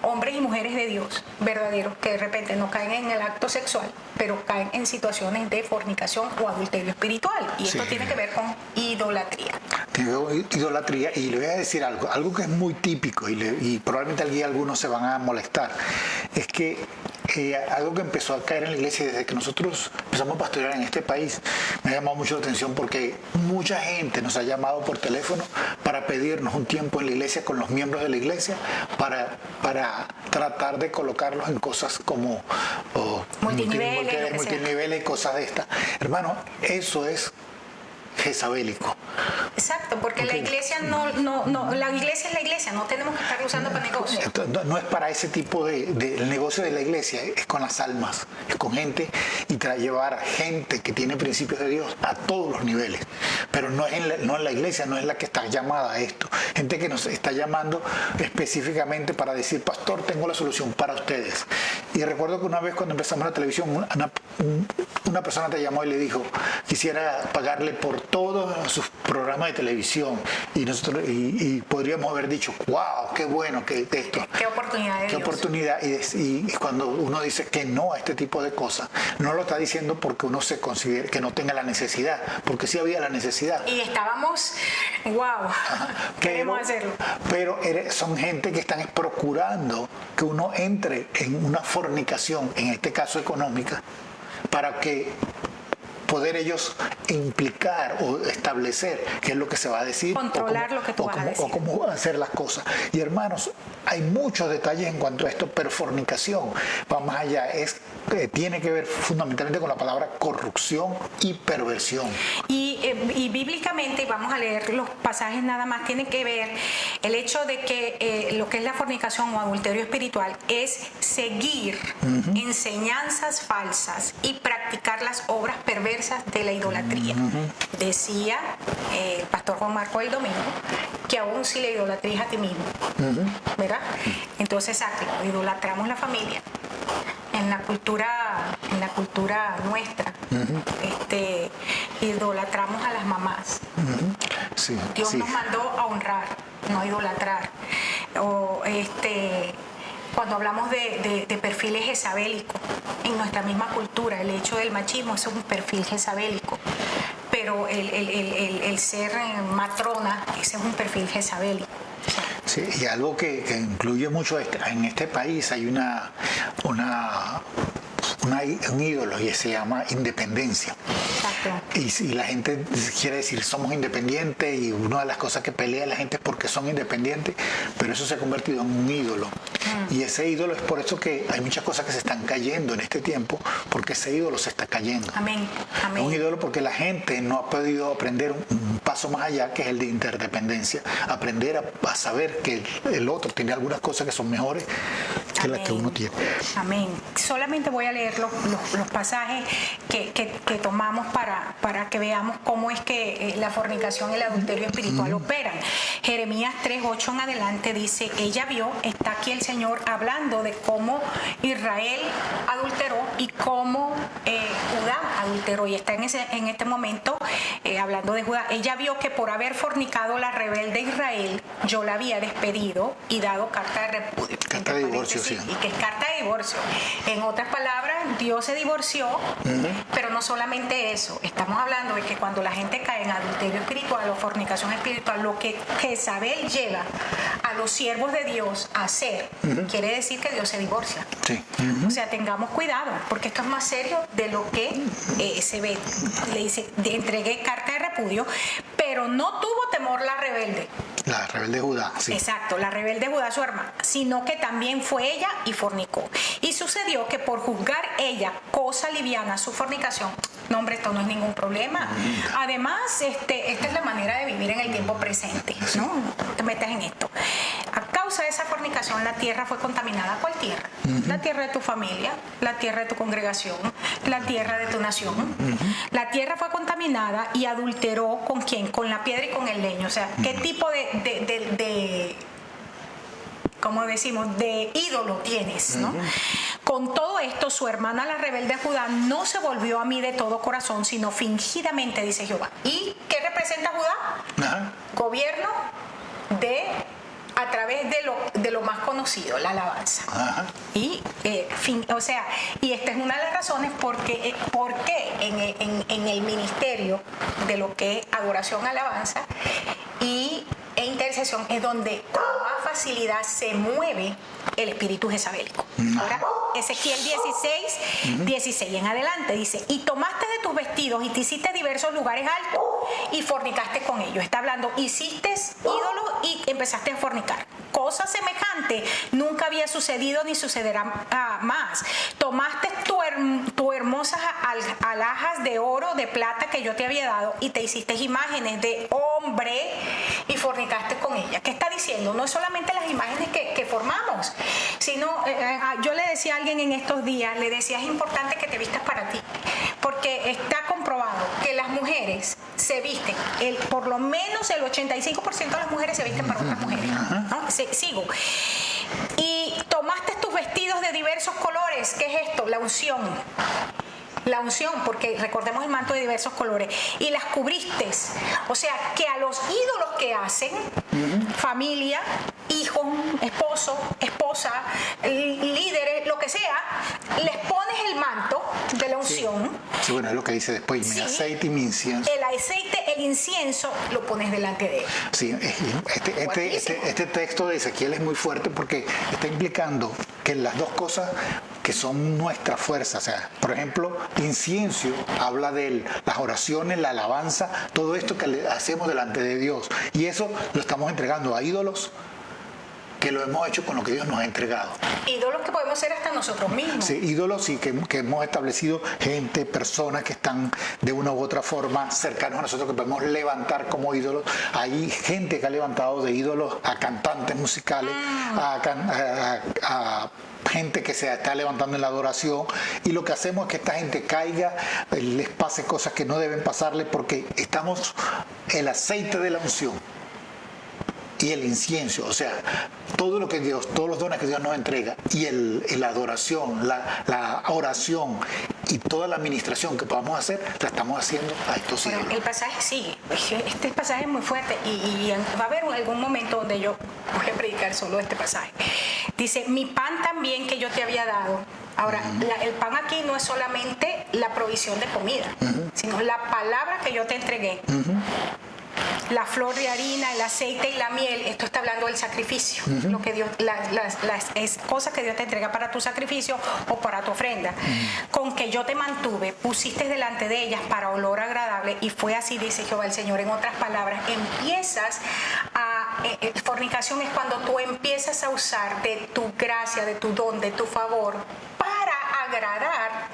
hombres y mujeres de Dios verdaderos que de repente no caen en el acto sexual, pero caen en situaciones de fornicación o adulterio espiritual? Y esto tiene que ver con idolatría. Tiene que ver con idolatría, y le voy a decir algo que es muy típico y probablemente aquí algunos se van a molestar, es que algo que empezó a caer en la iglesia desde que nosotros empezamos a pastorear en este país, me ha llamado mucho la atención porque mucha gente nos ha llamado por teléfono para pedirnos un tiempo en la iglesia con los miembros de la iglesia para tratar de colocarlos en cosas como multiniveles y cosas de estas. Hermano, eso es jezabélico. Exacto, porque la iglesia la iglesia es la iglesia, no tenemos que estar usando para negocio. No es para ese tipo el negocio de la iglesia, es con las almas, es con gente y llevar gente que tiene principios de Dios a todos los niveles. Pero no es la iglesia, no es la que está llamada a esto. Gente que nos está llamando específicamente para decir, pastor, tengo la solución para ustedes. Y recuerdo que una vez cuando empezamos la televisión, una persona te llamó y le dijo, quisiera pagarle por todos sus programas de televisión, y podríamos haber dicho, wow, qué bueno que esto, qué oportunidad de qué Dios. oportunidad. Y cuando uno dice que no a este tipo de cosas, no lo está diciendo porque uno se considera que no tenga la necesidad, porque sí había la necesidad. Y estábamos, wow, queremos hacerlo. Pero son gente que están procurando que uno entre en una fornicación, en este caso económica, para que poder ellos implicar o establecer qué es lo que se va a decir, controlar lo que tú vas a decir, o cómo hacer las cosas. Y hermanos, hay muchos detalles en cuanto a esto, pero fornicación va más allá, tiene que ver fundamentalmente con la palabra corrupción y perversión. Y bíblicamente, y vamos a leer los pasajes nada más, tiene que ver el hecho de que lo que es la fornicación o adulterio espiritual es seguir enseñanzas falsas y practicar las obras perversas de la idolatría. Decía el pastor Juan Marco el domingo que aún si la idolatría es a ti mismo, ¿verdad? Entonces, idolatramos la familia. En la cultura nuestra, idolatramos a las mamás. Dios nos mandó a honrar, no a idolatrar. Cuando hablamos de perfiles jezabélicos en nuestra misma cultura, el hecho del machismo es un perfil jezabélico, pero el ser matrona, ese es un perfil jezabélico. Sí, y algo que incluye mucho en este país, hay un ídolo y se llama independencia. Exacto. Y la gente quiere decir somos independientes, y una de las cosas que pelea la gente es porque son independientes, pero eso se ha convertido en un ídolo. Y ese ídolo es por eso que hay muchas cosas que se están cayendo en este tiempo, porque ese ídolo se está cayendo. Amén. Amén. Un ídolo porque la gente no ha podido aprender un paso más allá, que es el de interdependencia, aprender a saber que el otro tiene algunas cosas que son mejores que las que uno tiene. Amén. Solamente voy a leer los pasajes que tomamos para que veamos cómo es que la fornicación y el adulterio espiritual operan. Jeremías 3:8 en adelante dice, ella vio, está aquí el Señor hablando de cómo Israel adulteró y cómo Judá adulteró, y está en este momento hablando de Judá. Ella vio que por haber fornicado la rebelde Israel, yo la había despedido y dado carta de repudio. Carta de divorcio, sí. Y que es carta de divorcio. En otras palabras, Dios se divorció, pero no solamente eso. Estamos hablando de que cuando la gente cae en adulterio espiritual o fornicación espiritual, lo que Jezabel lleva a los siervos de Dios a hacer, quiere decir que Dios se divorcia. Sí. O sea, tengamos cuidado, porque esto es más serio de lo que se ve, le dice, entregué carta de repudio, pero no tuvo temor la rebelde. La rebelde Judá, sí. Exacto, la rebelde Judá, su hermana, sino que también fue ella y fornicó. Y sucedió que por juzgar ella cosa liviana su fornicación, no, hombre, esto no es ningún problema. Además, esta es la manera de vivir en el tiempo presente, ¿no? No te metas en esto. A causa de esa fornicación, la tierra fue contaminada. ¿Cuál tierra? La tierra de tu familia, la tierra de tu congregación, la tierra de tu nación. La tierra fue contaminada y adulteró ¿con quién? Con la piedra y con el leño. O sea, ¿qué tipo de como decimos, de ídolo tienes, ¿no? Con todo esto, su hermana la rebelde Judá no se volvió a mí de todo corazón, sino fingidamente, dice Jehová. ¿Y qué representa Judá? Ajá. Gobierno a través de lo más conocido, la alabanza. Ajá. Y y esta es una de las razones porque en el ministerio de lo que es adoración, alabanza e intercesión es donde con más facilidad se mueve el espíritu jezabélico. Ahora, Ezequiel 16 en adelante dice: y tomaste de tus vestidos y te hiciste diversos lugares altos y fornicaste con ellos. Está hablando, hiciste ídolos y empezaste a fornicar. Cosa semejante nunca había sucedido ni sucederá más. Tomaste tu hermosas alhajas de oro, de plata que yo te había dado y te hiciste imágenes de hombre y fornicaste con ellas. ¿Qué está diciendo? No es solamente las imágenes que formamos, sino yo le decía a alguien en estos días, le decía, es importante que te vistas para ti, porque está comprobado que las mujeres se visten, por lo menos el 85% de las mujeres se visten para otras mujeres, ¿no? Sigo. Y tomaste tus vestidos de diversos colores. ¿Qué es esto? La unción. La unción, porque recordemos el manto de diversos colores, y las cubriste. O sea, que a los ídolos que hacen, familia, hijo, esposo, esposa, líderes, lo que sea, les pones el manto de la unción. Sí, bueno, es lo que dice después, mi aceite y mi incienso. El aceite, el incienso, lo pones delante de él. Sí, este texto de Ezequiel es muy fuerte porque está implicando que las dos cosas que son nuestra fuerza, o sea, por ejemplo, incienso habla de las oraciones, la alabanza, todo esto que le hacemos delante de Dios, y eso lo estamos entregando a ídolos que lo hemos hecho con lo que Dios nos ha entregado. Ídolos que podemos ser hasta nosotros mismos. Sí, ídolos y que hemos establecido gente, personas que están de una u otra forma cercanos a nosotros, que podemos levantar como ídolos. Hay gente que ha levantado de ídolos a cantantes musicales, a gente que se está levantando en la adoración, y lo que hacemos es que esta gente caiga, les pase cosas que no deben pasarle, porque estamos el aceite de la unción y el incienso, o sea, todo lo que Dios, todos los dones que Dios nos entrega, y la adoración, la oración y toda la administración que podamos hacer, la estamos haciendo a estos ídolos. El pasaje sigue, este pasaje es muy fuerte y va a haber algún momento donde yo voy a predicar solo este pasaje. Dice, mi pan también que yo te había dado. Ahora, el pan aquí no es solamente la provisión de comida, sino la palabra que yo te entregué. La flor de harina, el aceite y la miel, esto está hablando del sacrificio, lo que Dios, las cosas que Dios te entrega para tu sacrificio o para tu ofrenda. Con que yo te mantuve, pusiste delante de ellas para olor agradable, y fue así, dice Jehová el Señor. En otras palabras, fornicación es cuando tú empiezas a usar de tu gracia, de tu don, de tu favor, para agradar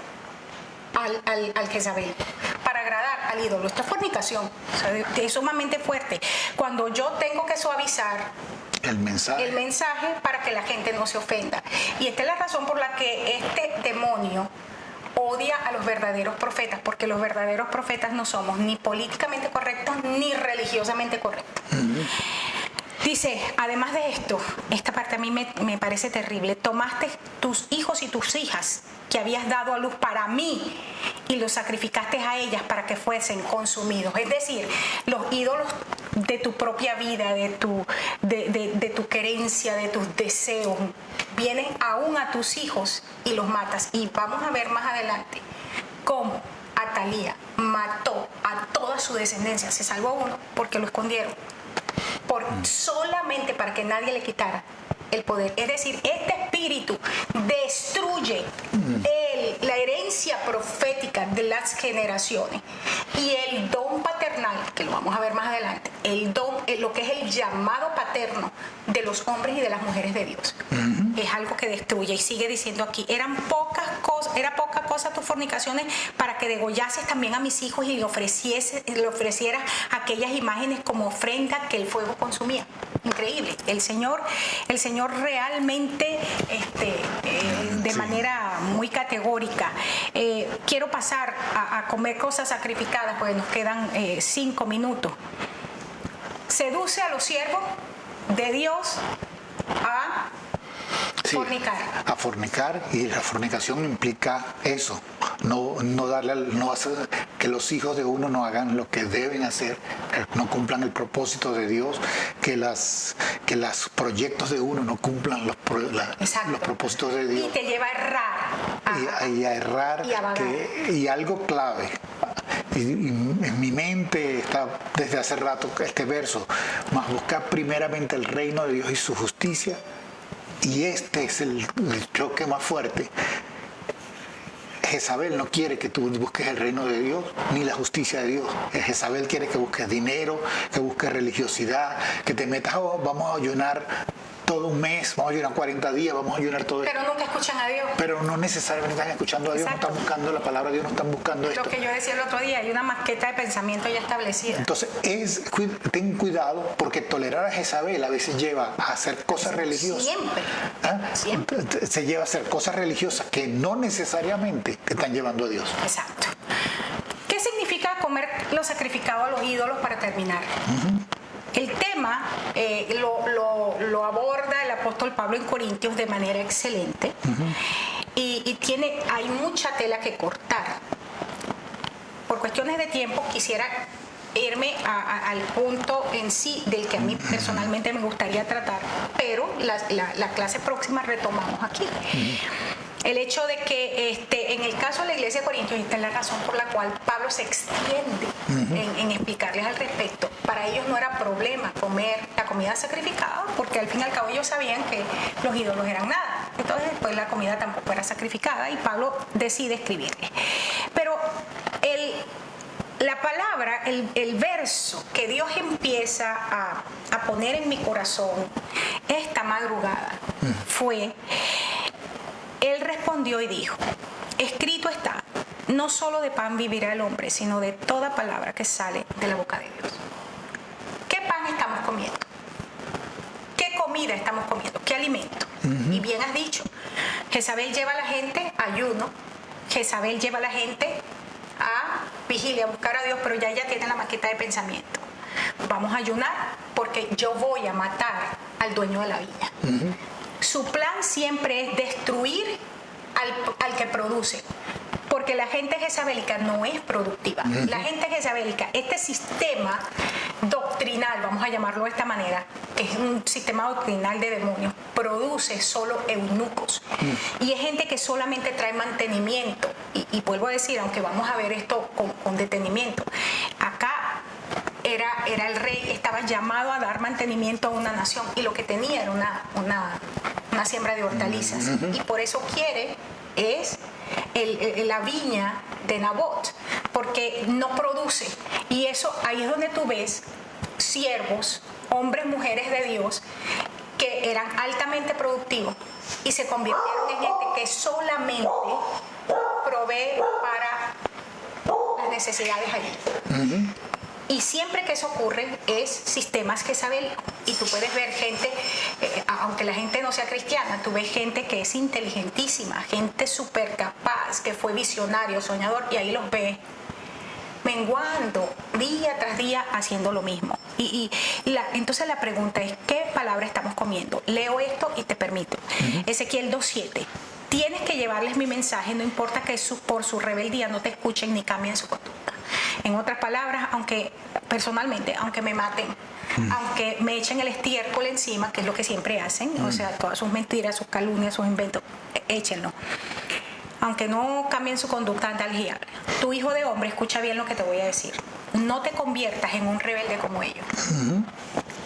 al Jezabel, para agradar al ídolo. Esto es fornicación, o sea, es sumamente fuerte. Cuando yo tengo que suavizar el mensaje para que la gente no se ofenda. Y esta es la razón por la que este demonio odia a los verdaderos profetas, porque los verdaderos profetas no somos ni políticamente correctos ni religiosamente correctos. Dice, además de esto, esta parte a mí me parece terrible: tomaste tus hijos y tus hijas que habías dado a luz para mí y los sacrificaste a ellas para que fuesen consumidos. Es decir, los ídolos de tu propia vida, de tu querencia, de tus deseos, vienen aún a tus hijos y los matas. Y vamos a ver más adelante cómo Atalía mató a toda su descendencia. Se salvó a uno porque lo escondieron, solamente para que nadie le quitara el poder. Es decir, este espíritu destruye la herencia profética de las generaciones. Y el don paternal, que lo vamos a ver más adelante, el don, lo que es el llamado paterno de los hombres y de las mujeres de Dios, es algo que destruye. Y sigue diciendo aquí, era poca cosa tus fornicaciones para que degollases también a mis hijos y le ofrecieras aquellas imágenes como ofrenda que el fuego consumía. Increíble. El Señor realmente de manera muy categórica. Quiero pasar a comer cosas sacrificadas, porque nos quedan 5 minutos. Seduce a los siervos de Dios a fornicar. A fornicar, y la fornicación implica eso, no hacer que los hijos de uno no hagan lo que deben hacer, no cumplan el propósito de Dios, que los proyectos de uno no cumplan los propósitos de Dios. Y te lleva a errar. Y a errar. Y a vagar. Y algo clave. Y en mi mente está desde hace rato este verso: mas buscar primeramente el reino de Dios y su justicia. Y este es el choque más fuerte. Jezabel no quiere que tú busques el reino de Dios ni la justicia de Dios. Jezabel quiere que busques dinero, que busques religiosidad, que te metas, vamos a ayunar todo un mes, vamos a ayunar 40 días, vamos a ayunar todo esto. Pero nunca escuchan a Dios. Pero no necesariamente están escuchando a Dios, Exacto. no están buscando la palabra de Dios, no están buscando esto. Lo que yo decía el otro día, hay una maqueta de pensamiento ya establecida. Entonces, ten cuidado, porque tolerar a Jezabel a veces lleva a hacer cosas religiosas. Siempre. Siempre. Se lleva a hacer cosas religiosas que no necesariamente te están llevando a Dios. Exacto. ¿Qué significa comer lo sacrificado a los ídolos para terminar? El tema lo aborda el apóstol Pablo en Corintios de manera excelente. Y hay mucha tela que cortar. Por cuestiones de tiempo quisiera irme al punto en sí del que a mí personalmente me gustaría tratar, pero la clase próxima retomamos aquí. El hecho de que en el caso de la iglesia de Corintios, esta es la razón por la cual Pablo se extiende en explicarles al respecto. Para ellos no era problema comer la comida sacrificada, porque al fin y al cabo ellos sabían que los ídolos eran nada. Entonces después la comida tampoco era sacrificada y Pablo decide escribirle. Pero la palabra, el verso que Dios empieza a poner en mi corazón esta madrugada fue: Él respondió y dijo, escrito está, no solo de pan vivirá el hombre, sino de toda palabra que sale de la boca de Dios. ¿Qué pan estamos comiendo? ¿Qué comida estamos comiendo? ¿Qué alimento? Y bien has dicho, Jezabel lleva a la gente a ayuno, Jezabel lleva a la gente a vigilia, a buscar a Dios, pero ya tiene la maqueta de pensamiento. Vamos a ayunar porque yo voy a matar al dueño de la viña. Su plan siempre es destruir al que produce, porque la gente jezabélica no es productiva. La gente jezabélica, este sistema doctrinal, vamos a llamarlo de esta manera, que es un sistema doctrinal de demonios, produce solo eunucos. Y es gente que solamente trae mantenimiento. Y vuelvo a decir, aunque vamos a ver esto con detenimiento, acá era el rey, estaba llamado a dar mantenimiento a una nación, y lo que tenía era una siembra de hortalizas, y por eso quiere la viña de Nabot, porque no produce. Y eso, ahí es donde tú ves siervos, hombres, mujeres de Dios, que eran altamente productivos y se convirtieron en gente que solamente provee para las necesidades allí. Y siempre que eso ocurre es sistemas jezabélicos. Y tú puedes ver gente, aunque la gente no sea cristiana, tú ves gente que es inteligentísima, gente súper capaz, que fue visionario, soñador, y ahí los ves menguando día tras día haciendo lo mismo. Entonces la pregunta es, ¿qué palabra estamos comiendo? Leo esto y te permito. Ezequiel 2:7. Tienes que llevarles mi mensaje, no importa que por su rebeldía no te escuchen ni cambien su conducta. En otras palabras, aunque me maten, aunque me echen el estiércol encima, que es lo que siempre hacen, o sea, todas sus mentiras, sus calumnias, sus inventos, échenlo. Aunque no cambien su conducta ante el guiar. Tu hijo de hombre, escucha bien lo que te voy a decir. No te conviertas en un rebelde como ellos.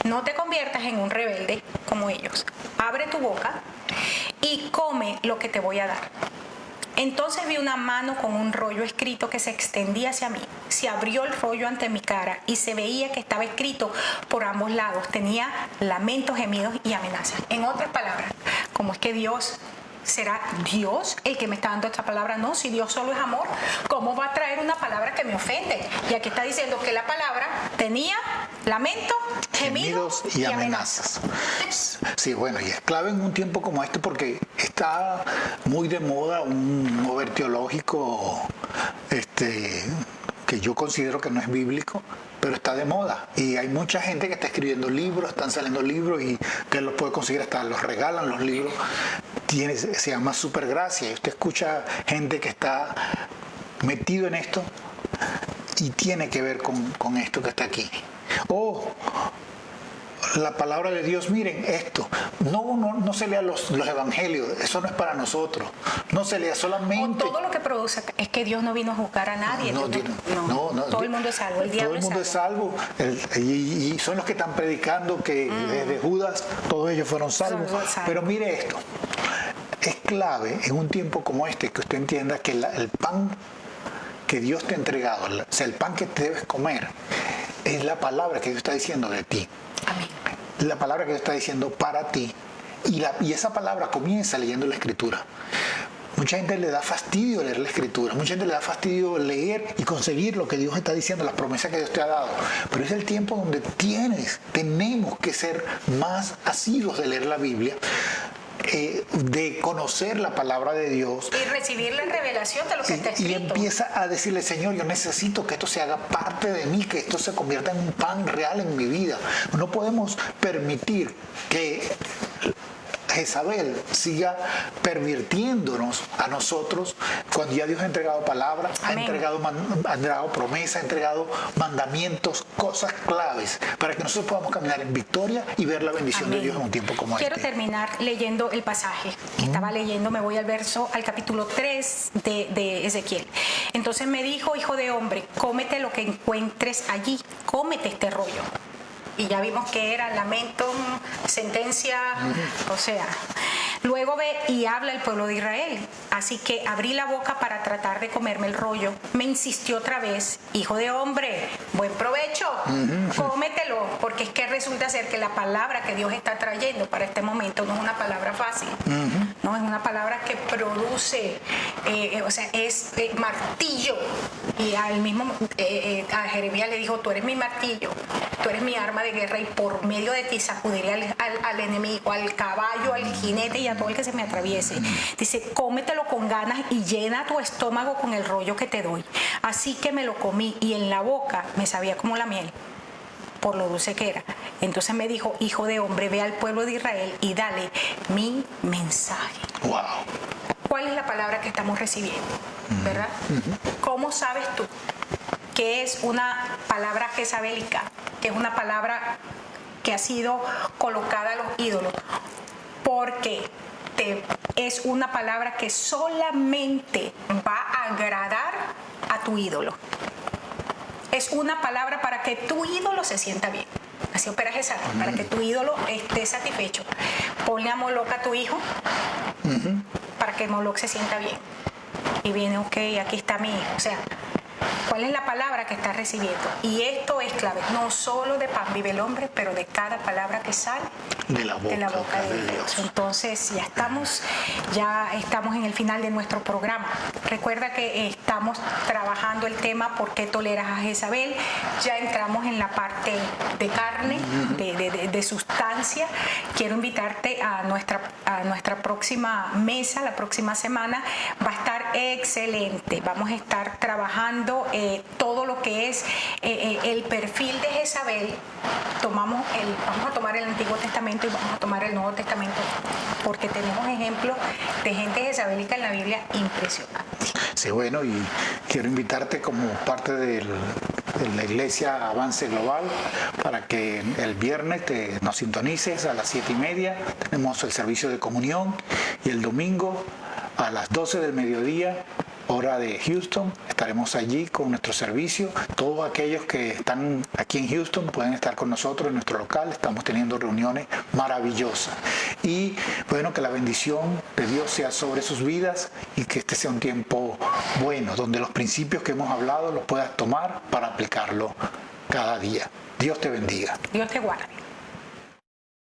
No te conviertas en un rebelde como ellos. Abre tu boca y come lo que te voy a dar. Entonces vi una mano con un rollo escrito que se extendía hacia mí. Se abrió el rollo ante mi cara y se veía que estaba escrito por ambos lados. Tenía lamentos, gemidos y amenazas. En otras palabras, ¿cómo es que Dios... ¿Será Dios el que me está dando esta palabra? No, si Dios solo es amor, ¿cómo va a traer una palabra que me ofende? Y aquí está diciendo que la palabra tenía lamento, gemidos y amenazas. Sí, bueno, y es clave en un tiempo como este porque está muy de moda un mover teológico que yo considero que no es bíblico, pero está de moda. Y hay mucha gente que está escribiendo libros, están saliendo libros y que los puede conseguir, hasta los regalan los libros. Se llama Supergracia. Y usted escucha gente que está metido en esto y tiene que ver con esto que está aquí. La palabra de Dios, miren esto, no se lea los evangelios, eso no es para nosotros, no se lea solamente... O todo lo que produce, es que Dios no vino a juzgar a nadie. No, todo el mundo es salvo, el diablo todo el mundo es salvo, y son los que están predicando que desde Judas todos ellos fueron salvos. Pero mire esto, es clave en un tiempo como este que usted entienda que el pan que Dios te ha entregado, o sea, el pan que te debes comer, es la palabra que Dios está diciendo de ti. Amén. La palabra que Dios está diciendo para ti. Y esa palabra comienza leyendo la Escritura. Mucha gente le da fastidio leer la Escritura. Mucha gente le da fastidio leer y conseguir lo que Dios está diciendo, las promesas que Dios te ha dado. Pero es el tiempo donde tenemos que ser más asiduos de leer la Biblia, de conocer la palabra de Dios y recibir la revelación de lo que está escrito. Y empieza a decirle: Señor, yo necesito que esto se haga parte de mí, que esto se convierta en un pan real en mi vida. No podemos permitir que Jezabel siga pervirtiéndonos a nosotros cuando ya Dios ha entregado palabra, ha entregado promesas, ha entregado mandamientos, cosas claves para que nosotros podamos caminar en victoria y ver la bendición de Dios en un tiempo como Quiero terminar leyendo el pasaje que estaba leyendo. Me voy al capítulo 3 de Ezequiel. Entonces me dijo: hijo de hombre, cómete lo que encuentres allí, cómete este rollo. Y ya vimos que era lamento, sentencia, o sea. Luego ve y habla el pueblo de Israel. Así que abrí la boca para tratar de comerme el rollo. Me insistió otra vez: hijo de hombre, buen provecho, cómetelo. Porque es que resulta ser que la palabra que Dios está trayendo para este momento no es una palabra fácil. No, es una palabra que produce, es martillo. Y a Jeremías le dijo: tú eres mi martillo, tú eres mi arma de guerra, y por medio de ti sacudiré al enemigo, al caballo, al jinete y a todo el que se me atraviese. Dice: cómetelo con ganas y llena tu estómago con el rollo que te doy. Así que me lo comí y en la boca me sabía como la miel, por lo dulce que era. Entonces me dijo: hijo de hombre, ve al pueblo de Israel y dale mi mensaje. Wow. ¿Cuál es la palabra que estamos recibiendo? ¿Verdad? ¿Cómo sabes tú que es una palabra jezabélica, que es una palabra que ha sido colocada a los ídolos? Porque es una palabra que solamente va a agradar a tu ídolo. Es una palabra para que tu ídolo se sienta bien. Así opera Jezabel, para que tu ídolo esté satisfecho. Ponle a Moloch a tu hijo para que Moloch se sienta bien. Y viene: ok, aquí está mi hijo. O sea, ¿cuál es la palabra que estás recibiendo? Y esto es clave. No solo de pan vive el hombre, pero de cada palabra que sale de la boca de Dios. Entonces ya estamos en el final de nuestro programa. Recuerda que estamos trabajando el tema ¿por qué toleras a Jezabel? Ya entramos en la parte de carne, de sustancia. Quiero invitarte a nuestra próxima mesa, la próxima semana. Va a estar excelente. Vamos a estar trabajando todo lo que es el perfil de Jezabel. Vamos a tomar el Antiguo Testamento y vamos a tomar el Nuevo Testamento, porque tenemos ejemplos de gente jezabélica en la Biblia impresionantes. Sí, bueno, y quiero invitarte como parte de la Iglesia Avance Global para que el viernes nos sintonices a las 7:30. Tenemos el servicio de comunión, y el domingo a las 12 del mediodía hora de Houston. Estaremos allí con nuestro servicio. Todos aquellos que están aquí en Houston pueden estar con nosotros en nuestro local. Estamos teniendo reuniones maravillosas. Y bueno, que la bendición de Dios sea sobre sus vidas y que este sea un tiempo bueno, donde los principios que hemos hablado los puedas tomar para aplicarlo cada día. Dios te bendiga. Dios te guarde.